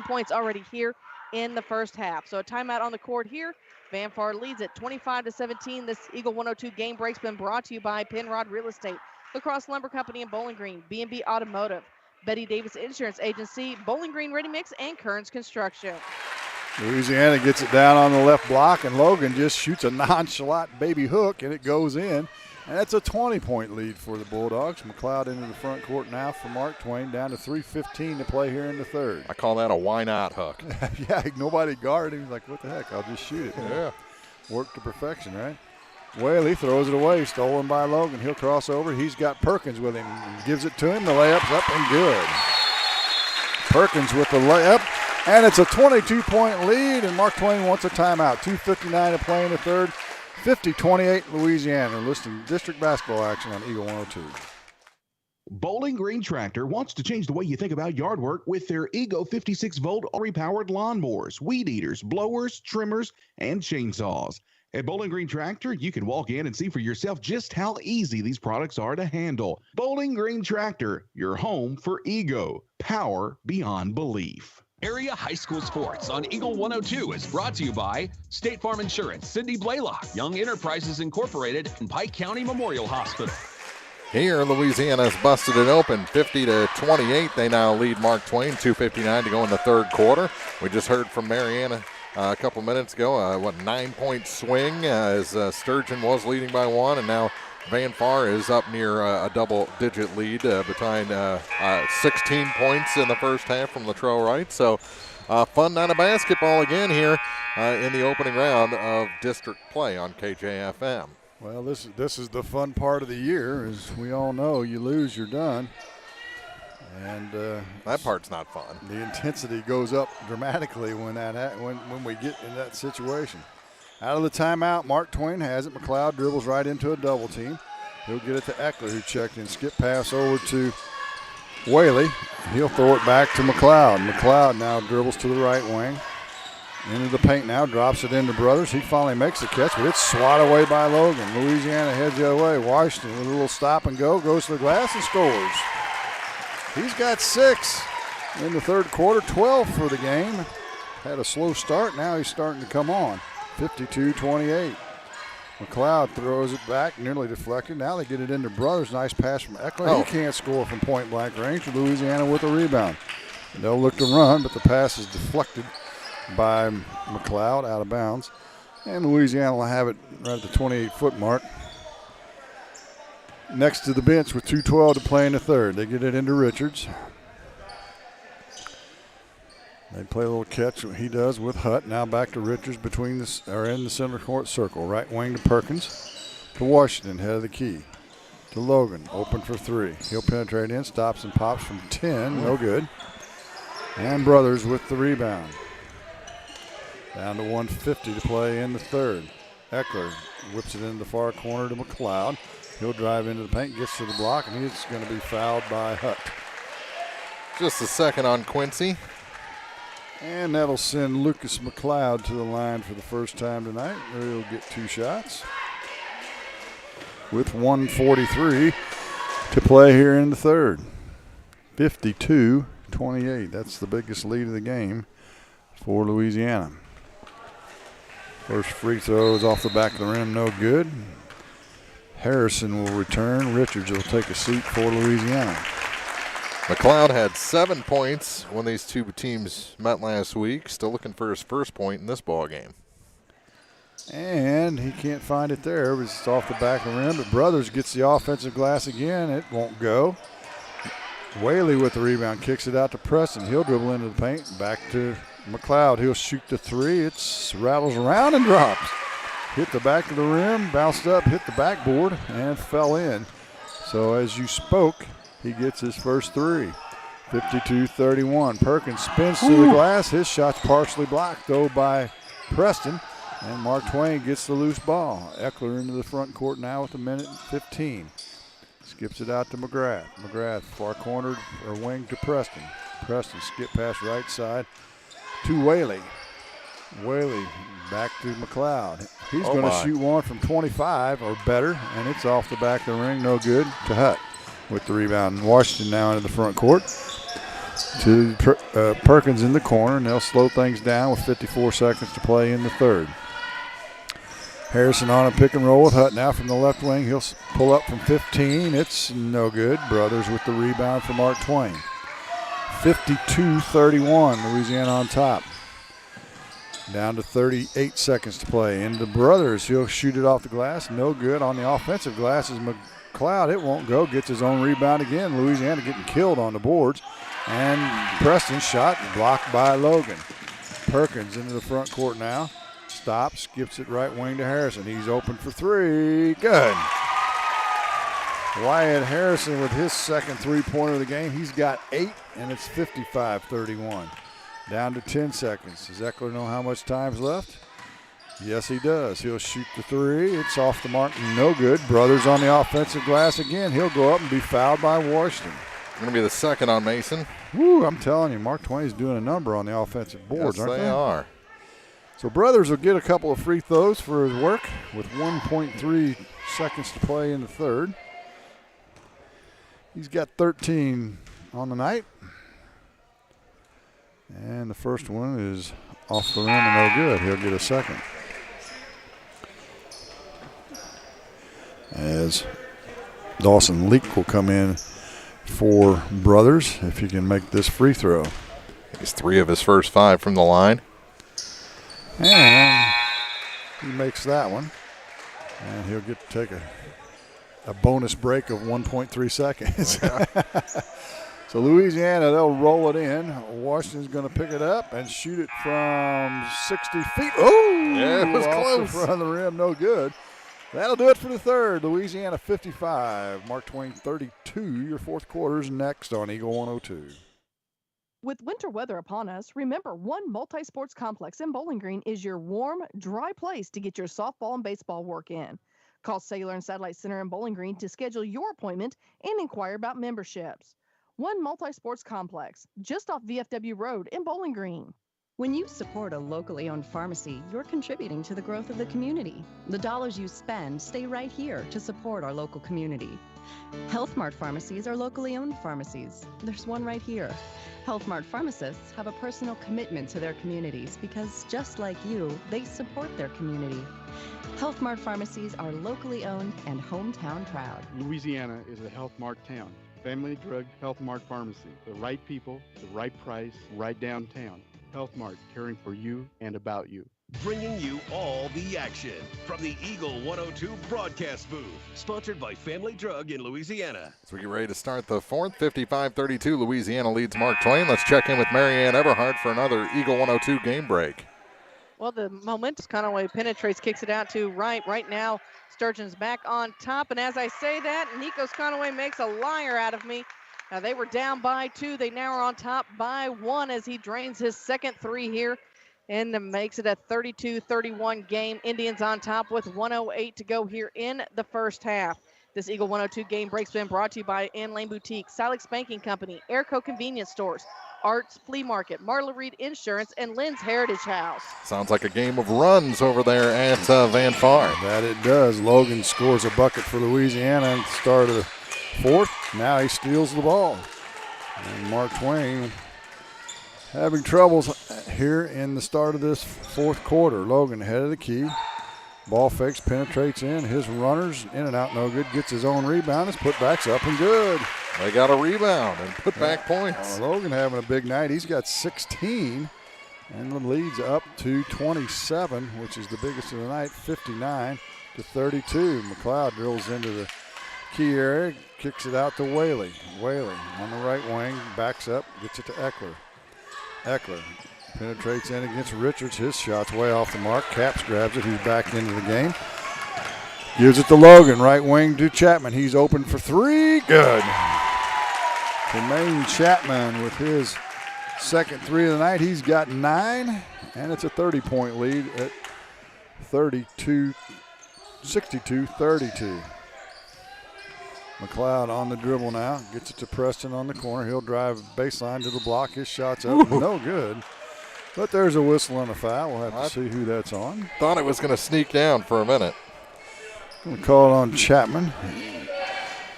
points already here in the first half. So a timeout on the court here. Van Far leads at 25-17. This Eagle 102 game break's been brought to you by Penrod Real Estate, Lacrosse Lumber Company in Bowling Green, B&B Automotive, Betty Davis Insurance Agency, Bowling Green Ready Mix, and Kearns Construction. Louisiana gets it down on the left block, and Logan just shoots a nonchalant baby hook, and it goes in. And that's a 20-point lead for the Bulldogs. McLeod into the front court now for Mark Twain, down to 3:15 to play here in the third. I call that a why not hook. Yeah, nobody guarded him. He's like, what the heck, I'll just shoot it. Yeah. Work to perfection, right? Whaley throws it away, stolen by Logan. He'll cross over. He's got Perkins with him. Gives it to him. The layup's up and good. Perkins with the layup. And it's a 22-point lead, and Mark Twain wants a timeout. 2:59 to play in the third. 50-28 Louisiana. Listening to district basketball action on Eagle 102. Bowling Green Tractor wants to change the way you think about yard work with their Ego 56-volt battery-powered lawnmowers, weed eaters, blowers, trimmers, and chainsaws. At Bowling Green Tractor, you can walk in and see for yourself just how easy these products are to handle. Bowling Green Tractor, your home for Ego. Power beyond belief. Area High School Sports on Eagle 102 is brought to you by State Farm Insurance, Cindy Blaylock, Young Enterprises Incorporated, and Pike County Memorial Hospital. Here, Louisiana's busted it open, 50-28. They now lead Mark Twain, 2:59 to go in the third quarter. We just heard from Mariana a couple minutes ago, 9-point swing as Sturgeon was leading by 1, and now Van Far is up near a double-digit lead behind 16 points in the first half from Latrell Wright. So fun night of basketball again here in the opening round of district play on KJFM. Well, this is the fun part of the year. As we all know, you lose, you're done. And that part's not fun. The intensity goes up dramatically when we get in that situation. Out of the timeout, Mark Twain has it. McLeod dribbles right into a double team. He'll get it to Eckler, who checked in. Skip pass over to Whaley. He'll throw it back to McLeod. McLeod now dribbles to the right wing. Into the paint now, drops it into Brothers. He finally makes the catch, but it's swatted away by Logan. Louisiana heads the other way. Washington with a little stop and go, goes to the glass and scores. He's got 6 in the third quarter, 12 for the game. Had a slow start, now he's starting to come on. 52-28. McLeod throws it back, nearly deflected. Now they get it into Brothers. Nice pass from Eckler. He can't score from point-blank range. Louisiana with a rebound. They'll look to run, but the pass is deflected by McLeod out of bounds. And Louisiana will have it right at the 28-foot mark. Next to the bench with 2:12 to play in the third. They get it into Richards. They play a little catch, what he does with Hutt. Now back to Richards in the center court circle. Right wing to Perkins. To Washington, head of the key. To Logan, open for 3. He'll penetrate in, stops and pops from 10, no good. And Brothers with the rebound. Down to 1:50 to play in the third. Eckler whips it into the far corner to McLeod. He'll drive into the paint, gets to the block, and he's going to be fouled by Hutt. Just a second on Quincy. And that'll send Lucas McLeod to the line for the first time tonight. He'll get 2 shots. With 1:43 to play here in the third. 52-28. That's the biggest lead of the game for Louisiana. First free throw is off the back of the rim, no good. Harrison will return. Richards will take a seat for Louisiana. McLeod had 7 points when these two teams met last week. Still looking for his first point in this ball game. And he can't find it there. It's off the back of the rim, but Brothers gets the offensive glass again. It won't go. Whaley with the rebound, kicks it out to Preston. He'll dribble into the paint, back to McLeod. He'll shoot the 3. It rattles around and drops. Hit the back of the rim, bounced up, hit the backboard, and fell in. So as you spoke, he gets his first 3. 52-31. Perkins spins to the glass. His shot's partially blocked, though, by Preston. And Mark Twain gets the loose ball. Eckler into the front court now with 1:15. Skips it out to McGrath. McGrath far cornered or wing to Preston. Preston skip pass right side to Whaley. Whaley back to McLeod. He's going to shoot one from 25 or better, and it's off the back of the ring, no good, to Hutt with the rebound. Washington now into the front court to Perkins in the corner, and they'll slow things down with 54 seconds to play in the third. Harrison on a pick and roll with Hutt now from the left wing. He'll pull up from 15. It's no good. Brothers with the rebound for Mark Twain. 52-31, Louisiana on top. Down to 38 seconds to play. Into Brothers, he'll shoot it off the glass. No good. On the offensive glass is McLeod. It won't go. Gets his own rebound again. Louisiana getting killed on the boards. And Preston's shot blocked by Logan. Perkins into the front court now. Stops, skips it right wing to Harrison. He's open for 3. Good. Wyatt Harrison with his second three-pointer of the game. He's got 8, and it's 55-31. Down to 10 seconds. Does Eckler know how much time's left? Yes, he does. He'll shoot the 3. It's off the mark. No good. Brothers on the offensive glass again. He'll go up and be fouled by Washington. Going to be the second on Mason. Woo, I'm telling you, Mark Twain's doing a number on the offensive boards, aren't they? Yes, they are. So Brothers will get a couple of free throws for his work with 1.3 seconds to play in the third. He's got 13 on the night. And the first one is off the rim and no good. He'll get a second. As Dawson Leak will come in for Brothers if he can make this free throw. He's 3 of his first 5 from the line. And he makes that one. And he'll get to take a bonus break of 1.3 seconds. So Louisiana, they'll roll it in. Washington's going to pick it up and shoot it from 60 feet. Oh! Yeah, it was off close. the front of the rim, no good. That'll do it for the third. Louisiana 55, Mark Twain 32. Your fourth quarter's next on Eagle 102. With winter weather upon us, remember One Multi-Sports Complex in Bowling Green is your warm, dry place to get your softball and baseball work in. Call Cellular and Satellite Center in Bowling Green to schedule your appointment and inquire about memberships. One Multi-Sports Complex, just off VFW Road in Bowling Green. When you support a locally owned pharmacy, you're contributing to the growth of the community. The dollars you spend stay right here to support our local community. Health Mart pharmacies are locally owned pharmacies. There's one right here. Health Mart pharmacists have a personal commitment to their communities because, just like you, they support their community. Health Mart pharmacies are locally owned and hometown proud. Louisiana is a Health Mart town. Family Drug Health Mart Pharmacy. The right people, the right price, right downtown. Health Mart, caring for you and about you. Bringing you all the action from the Eagle 102 broadcast booth. Sponsored by Family Drug in Louisiana. So we get ready to start the fourth. 55-32, Louisiana leads Mark Twain. Let's check in with Marianne Everhart for another Eagle 102 game break. Well, the momentous Conaway penetrates, kicks it out to right. Right now, Sturgeon's back on top. And as I say that, Nikos Conaway makes a liar out of me. Now, they were down by 2. They now are on top by 1 as he drains his second 3 here and makes it a 32-31 game. Indians on top with 1:08 to go here in the first half. This Eagle 102 game break's been brought to you by Ann Lane Boutique, Silex Banking Company, Airco Convenience Stores, Arts Flea Market, Marla Reed Insurance, and Lynn's Heritage House. Sounds like a game of runs over there at Van Farm. That it does. Logan scores a bucket for Louisiana at the start of the fourth. Now he steals the ball. And Mark Twain having troubles here in the start of this fourth quarter. Logan ahead of the key. Ball fakes, penetrates in. His runners in and out, no good. Gets his own rebound. His putback's up and good. They got a rebound and put back points. Logan having a big night. He's got 16. And the lead's up to 27, which is the biggest of the night, 59-32. McLeod drills into the key area, kicks it out to Whaley. Whaley on the right wing, backs up, gets it to Eckler. Eckler penetrates in against Richards. His shot's way off the mark. Caps grabs it. He's back into the game. Gives it to Logan. Right wing to Chapman. He's open for 3. Good. Jermaine Chapman with his second 3 of the night. He's got 9, and it's a 30-point lead at 62-32. McLeod on the dribble now. Gets it to Preston on the corner. He'll drive baseline to the block. His shot's up. No good. But there's a whistle and a foul. We'll have to see who that's on. Thought it was going to sneak down for a minute. Going to call it on Chapman.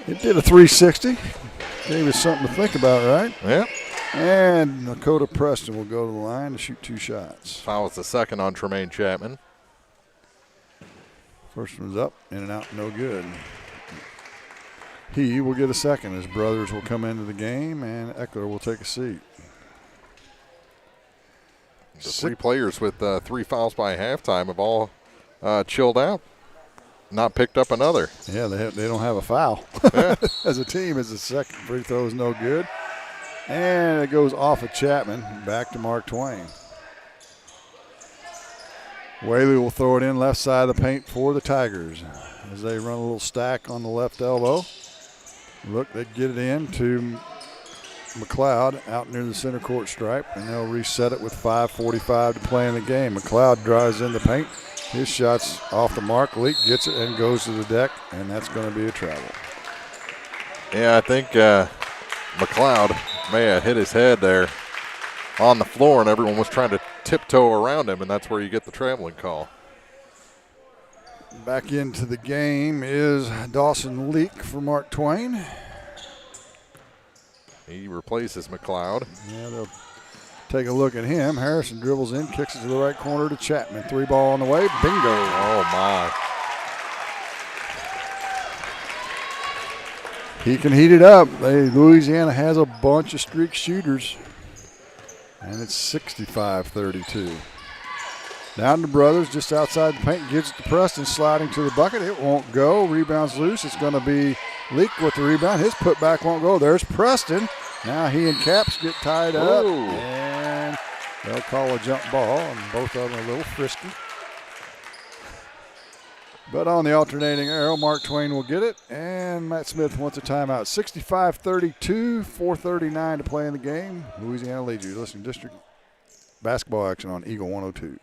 It did a 360. Gave us something to think about, right? Yeah. And Dakota Preston will go to the line to shoot 2 shots. Foul is the second on Tremaine Chapman. First one's up, in and out, no good. He will get a second. His brothers will come into the game, and Eckler will take a seat. The 3 players with 3 fouls by halftime have all chilled out. Not picked up another. Yeah, they don't have a foul. Yeah. As a team, as the second free throw is no good. And it goes off of Chapman, back to Mark Twain. Whaley will throw it in left side of the paint for the Tigers as they run a little stack on the left elbow. Look, they get it in to McLeod out near the center court stripe, and they'll reset it with 5:45 to play in the game. McLeod drives in the paint. His shot's off the mark. Leak gets it and goes to the deck, and that's going to be a travel. Yeah, I think McLeod may have hit his head there on the floor, and everyone was trying to tiptoe around him, and that's where you get the traveling call. Back into the game is Dawson Leak for Mark Twain. He replaces McLeod. Yeah, they'll take a look at him. Harrison dribbles in, kicks it to the right corner to Chapman. 3 ball on the way. Bingo. Oh, my. he can heat it up. Louisiana has a bunch of streak shooters. And it's 65-32. Down to Brothers, just outside the paint, gives it to Preston, sliding to the bucket. It won't go. Rebound's loose. It's going to be Leak with the rebound. His putback won't go. There's Preston. Now he and Caps get tied up. Ooh. And they'll call a jump ball, and both of them are a little frisky. But on the alternating arrow, Mark Twain will get it, and Matt Smith wants a timeout. 65-32, 4:39 to play in the game. Louisiana leads you. Listening to district basketball action on Eagle 102.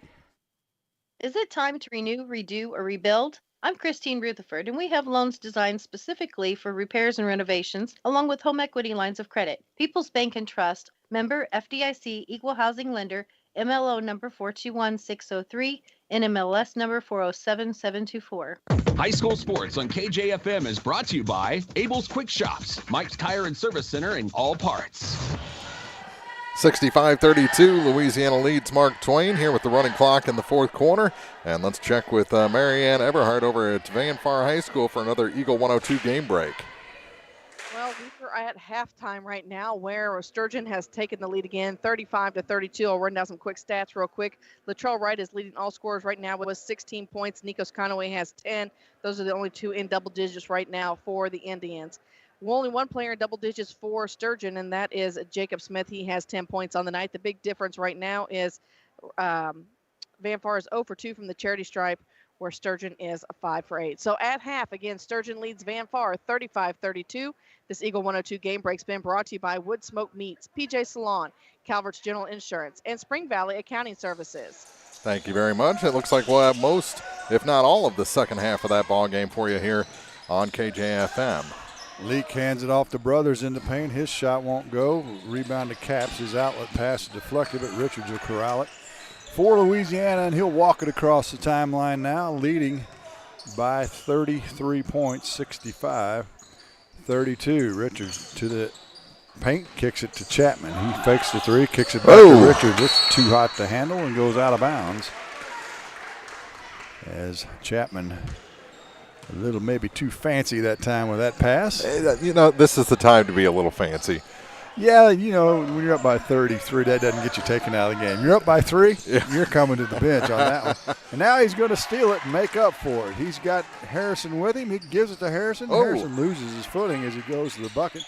Is it time to renew, redo, or rebuild? I'm Christine Rutherford, and we have loans designed specifically for repairs and renovations, along with home equity lines of credit. People's Bank and Trust, member FDIC, equal housing lender, MLO number 421603, NMLS number 407724. High school sports on KJFM is brought to you by Abel's Quick Shops, Mike's Tire and Service Center, and All Parts. 65-32, Louisiana leads Mark Twain here with the running clock in the fourth quarter. And let's check with Marianne Eberhardt over at Van Far High School for another Eagle 102 game break. Well, we are at halftime right now where Sturgeon has taken the lead again, 35-32. I'll run down some quick stats real quick. Latrell Wright is leading all scorers right now with 16 points. Nikos Conaway has 10. Those are the only two in double digits right now for the Indians. Only one player in double digits for Sturgeon, and that is Jacob Smith. He has 10 points on the night. The big difference right now is Van Far is 0 for 2 from the charity stripe, where Sturgeon is 5 for 8. So at half, again, Sturgeon leads Van Far 35-32. This Eagle 102 game break's been brought to you by Wood Smoke Meats, PJ Salon, Calvert's General Insurance, and Spring Valley Accounting Services. Thank you very much. It looks like we'll have most, if not all, of the second half of that ball game for you here on KJFM. Leak hands it off to Brothers in the paint. His shot won't go. Rebound to Caps. His outlet pass is deflected, but Richards will corral it for Louisiana, and he'll walk it across the timeline now, leading by 33 points, 65-32. Richards to the paint, kicks it to Chapman. He fakes the three, kicks it back to Richards. It's too hot to handle and goes out of bounds. As Chapman, a little maybe too fancy that time with that pass. You know, this is the time to be a little fancy. Yeah, you know, when you're up by 33, that doesn't get you taken out of the game. You're up by 3, You're coming to the bench on that one. And now he's going to steal it and make up for it. He's got Harrison with him. He gives it to Harrison. Oh. Harrison loses his footing as he goes to the bucket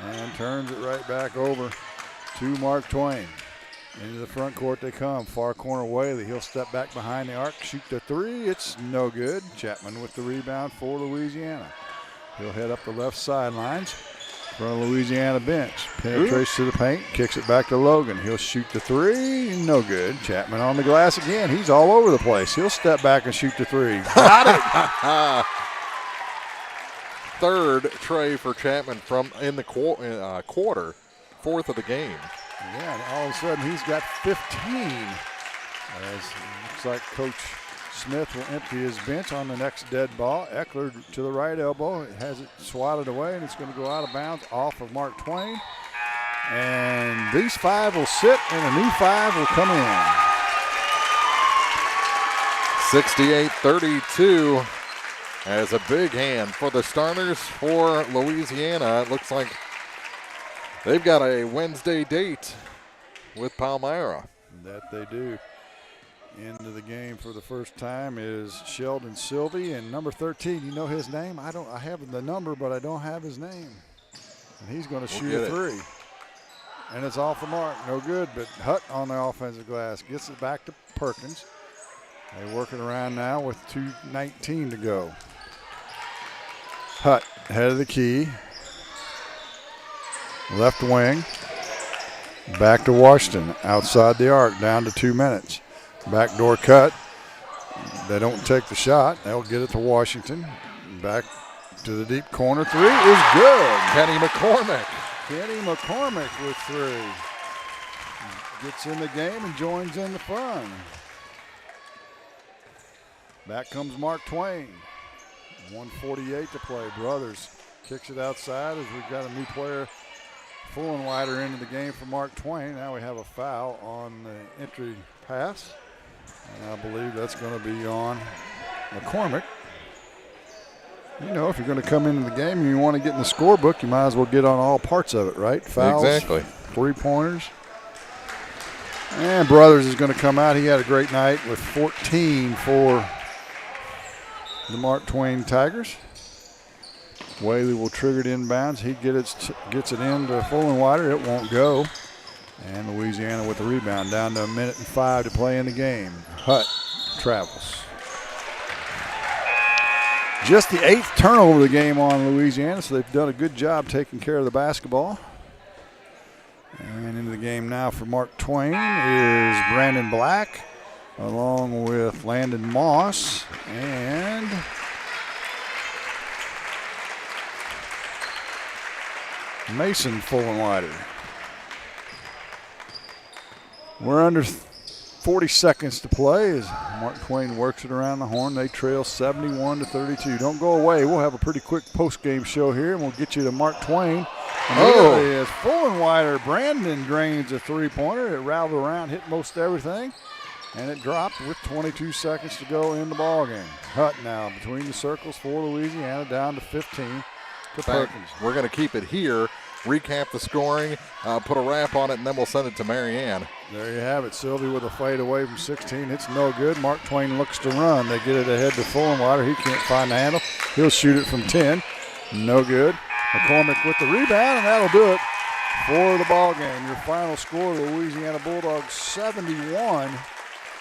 and turns it right back over to Mark Twain. Into the front court they come. Far corner Whaley. He'll step back behind the arc, shoot the 3. It's no good. Chapman with the rebound for Louisiana. He'll head up the left sidelines. Front of Louisiana bench. Penetrates to the paint, kicks it back to Logan. He'll shoot the 3. No good. Chapman on the glass again. He's all over the place. He'll step back and shoot the 3. Got it. Third tray for Chapman from in the quarter, fourth of the game. Yeah, and all of a sudden he's got 15. As it looks like Coach Smith will empty his bench on the next dead ball. Eckler to the right elbow, has it swatted away, and it's going to go out of bounds off of Mark Twain. And these 5 will sit, and a new 5 will come in. 68-32 as a big hand for the starters for Louisiana. It looks like they've got a Wednesday date with Palmyra. That they do. Into the game for the first time is Sheldon Sylvie, and number 13, you know his name? I have the number, but I don't have his name. And he's going to shoot a 3. And it's off the mark. No good, but Hutt on the offensive glass gets it back to Perkins. They're working around now with 2:19 to go. Hutt, head of the key. Left wing. Back to Washington. Outside the arc, down to 2 minutes. Backdoor cut. They don't take the shot. They'll get it to Washington. Back to the deep corner. 3 is good. Kenny McCormick. Kenny McCormick with 3. Gets in the game and joins in the fun. Back comes Mark Twain. 1:48 to play. Brothers kicks it outside as we've got a new player pulling wider into the game for Mark Twain. Now we have a foul on the entry pass. And I believe that's going to be on McCormick. You know, if you're going to come into the game and you want to get in the scorebook, you might as well get on all parts of it, right? Fouls, exactly. 3-pointers. And Brothers is going to come out. He had a great night with 14 for the Mark Twain Tigers. Whaley will trigger it inbounds. He gets it into Fullenwider. It won't go. And Louisiana with the rebound. Down to 1:05 to play in the game. Hutt travels. Just the 8th turnover of the game on Louisiana, so they've done a good job taking care of the basketball. And into the game now for Mark Twain is Brandon Black, along with Landon Moss and Mason Fullenwider. We're under 40 seconds to play as Mark Twain works it around the horn. They trail 71-32. Don't go away. We'll have a pretty quick post-game show here, and we'll get you to Mark Twain. Immediately as Fullenwider, Brandon drains a 3-pointer. It rattled around, hit most everything, and it dropped with 22 seconds to go in the ballgame. Hutt now between the circles for Louisiana, down to 15 to Perkins. We're going to keep it here, recap the scoring, put a wrap on it, and then we'll send it to Marianne. There you have it. Sylvie with a fade away from 16. It's no good. Mark Twain looks to run. They get it ahead to Fullenwider. He can't find the handle. He'll shoot it from 10. No good. McCormick with the rebound, and that'll do it for the ball game. Your final score, the Louisiana Bulldogs 71,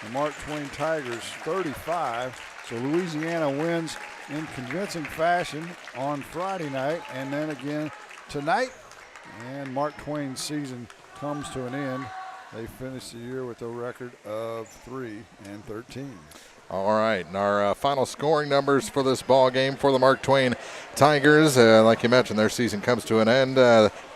the Mark Twain Tigers 35. So Louisiana wins in convincing fashion on Friday night and then again tonight. And Mark Twain's season comes to an end. They finished the year with a record of 3-13. All right, and our final scoring numbers for this ball game for the Mark Twain Tigers. Like you mentioned, their season comes to an end.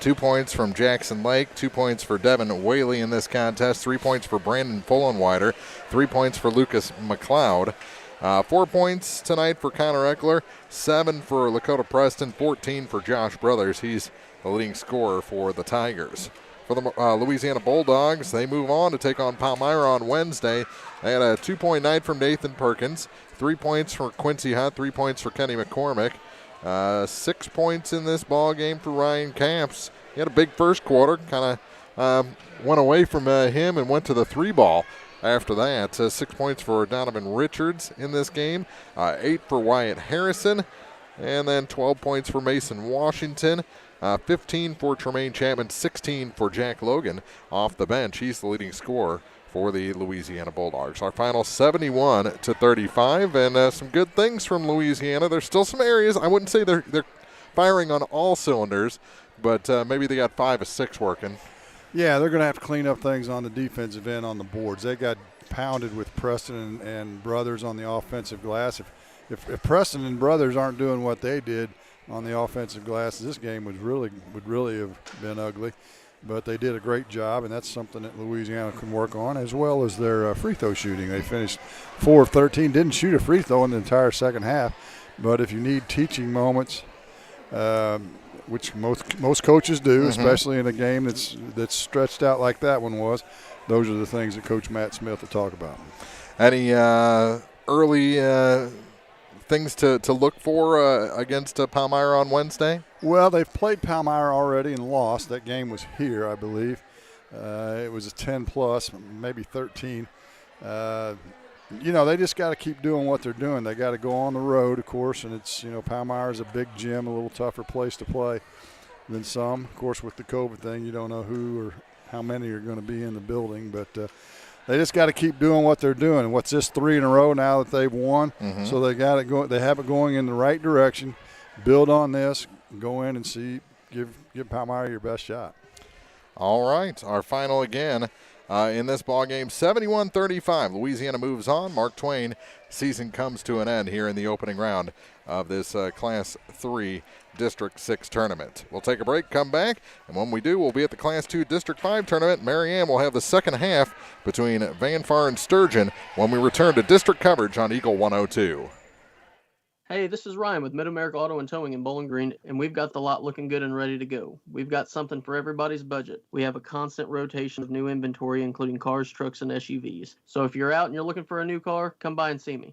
2 points from Jackson Lake, 2 points for Devin Whaley in this contest, 3 points for Brandon Fullenwider, 3 points for Lucas McLeod. 4 points tonight for Connor Eckler, 7 for Lakota Preston, 14 for Josh Brothers. He's the leading scorer for the Tigers. For the Louisiana Bulldogs, they move on to take on Palmyra on Wednesday. They had a 2-point night from Nathan Perkins, 3 points for Quincy Hutt, 3 points for Kenny McCormick, 6 points in this ball game for Ryan Camps. He had a big first quarter, kind of went away from him and went to the 3-ball after that. 6 points for Donovan Richards in this game, 8 for Wyatt Harrison, and then 12 points for Mason Washington. 15 for Tremaine Chapman, 16 for Jack Logan off the bench. He's the leading scorer for the Louisiana Bulldogs. Our final 71-35, and some good things from Louisiana. There's still some areas. I wouldn't say they're firing on all cylinders, but maybe they got 5 or 6 working. Yeah, they're going to have to clean up things on the defensive end on the boards. They got pounded with Preston and Brothers on the offensive glass. If Preston and Brothers aren't doing what they did on the offensive glass, this game would really have been ugly. But they did a great job, and that's something that Louisiana can work on, as well as their free throw shooting. They finished 4 of 13, didn't shoot a free throw in the entire second half. But if you need teaching moments, which most coaches do, especially in a game that's stretched out like that one was, those are the things that Coach Matt Smith will talk about. Any early things to look for against Palmyra on Wednesday? Well, they've played Palmyra already and lost. That game was here, I believe. It was a 10-plus, maybe 13. They just got to keep doing what they're doing. They got to go on the road, of course, and it's, Palmyra's a big gym, a little tougher place to play than some. Of course, with the COVID thing, you don't know who or how many are going to be in the building, but they just got to keep doing what they're doing. What's this, 3 in a row now that they've won? So they got it going. They have it going in the right direction. Build on this. Go in and give Palmyra your best shot. All right, our final again in this ball game, 71-35. Louisiana moves on. Mark Twain season comes to an end here in the opening round of this Class 3 District 6 tournament. We'll take a break, come back, and when we do, we'll be at the Class 2 District 5 tournament. Marianne will have the second half between Van Far and Sturgeon when we return to district coverage on Eagle 102. Hey, this is Ryan with Mid-America Auto and Towing in Bowling Green, and we've got the lot looking good and ready to go. We've got something for everybody's budget. We have a constant rotation of new inventory, including cars, trucks, and SUVs. So if you're out and you're looking for a new car, come by and see me.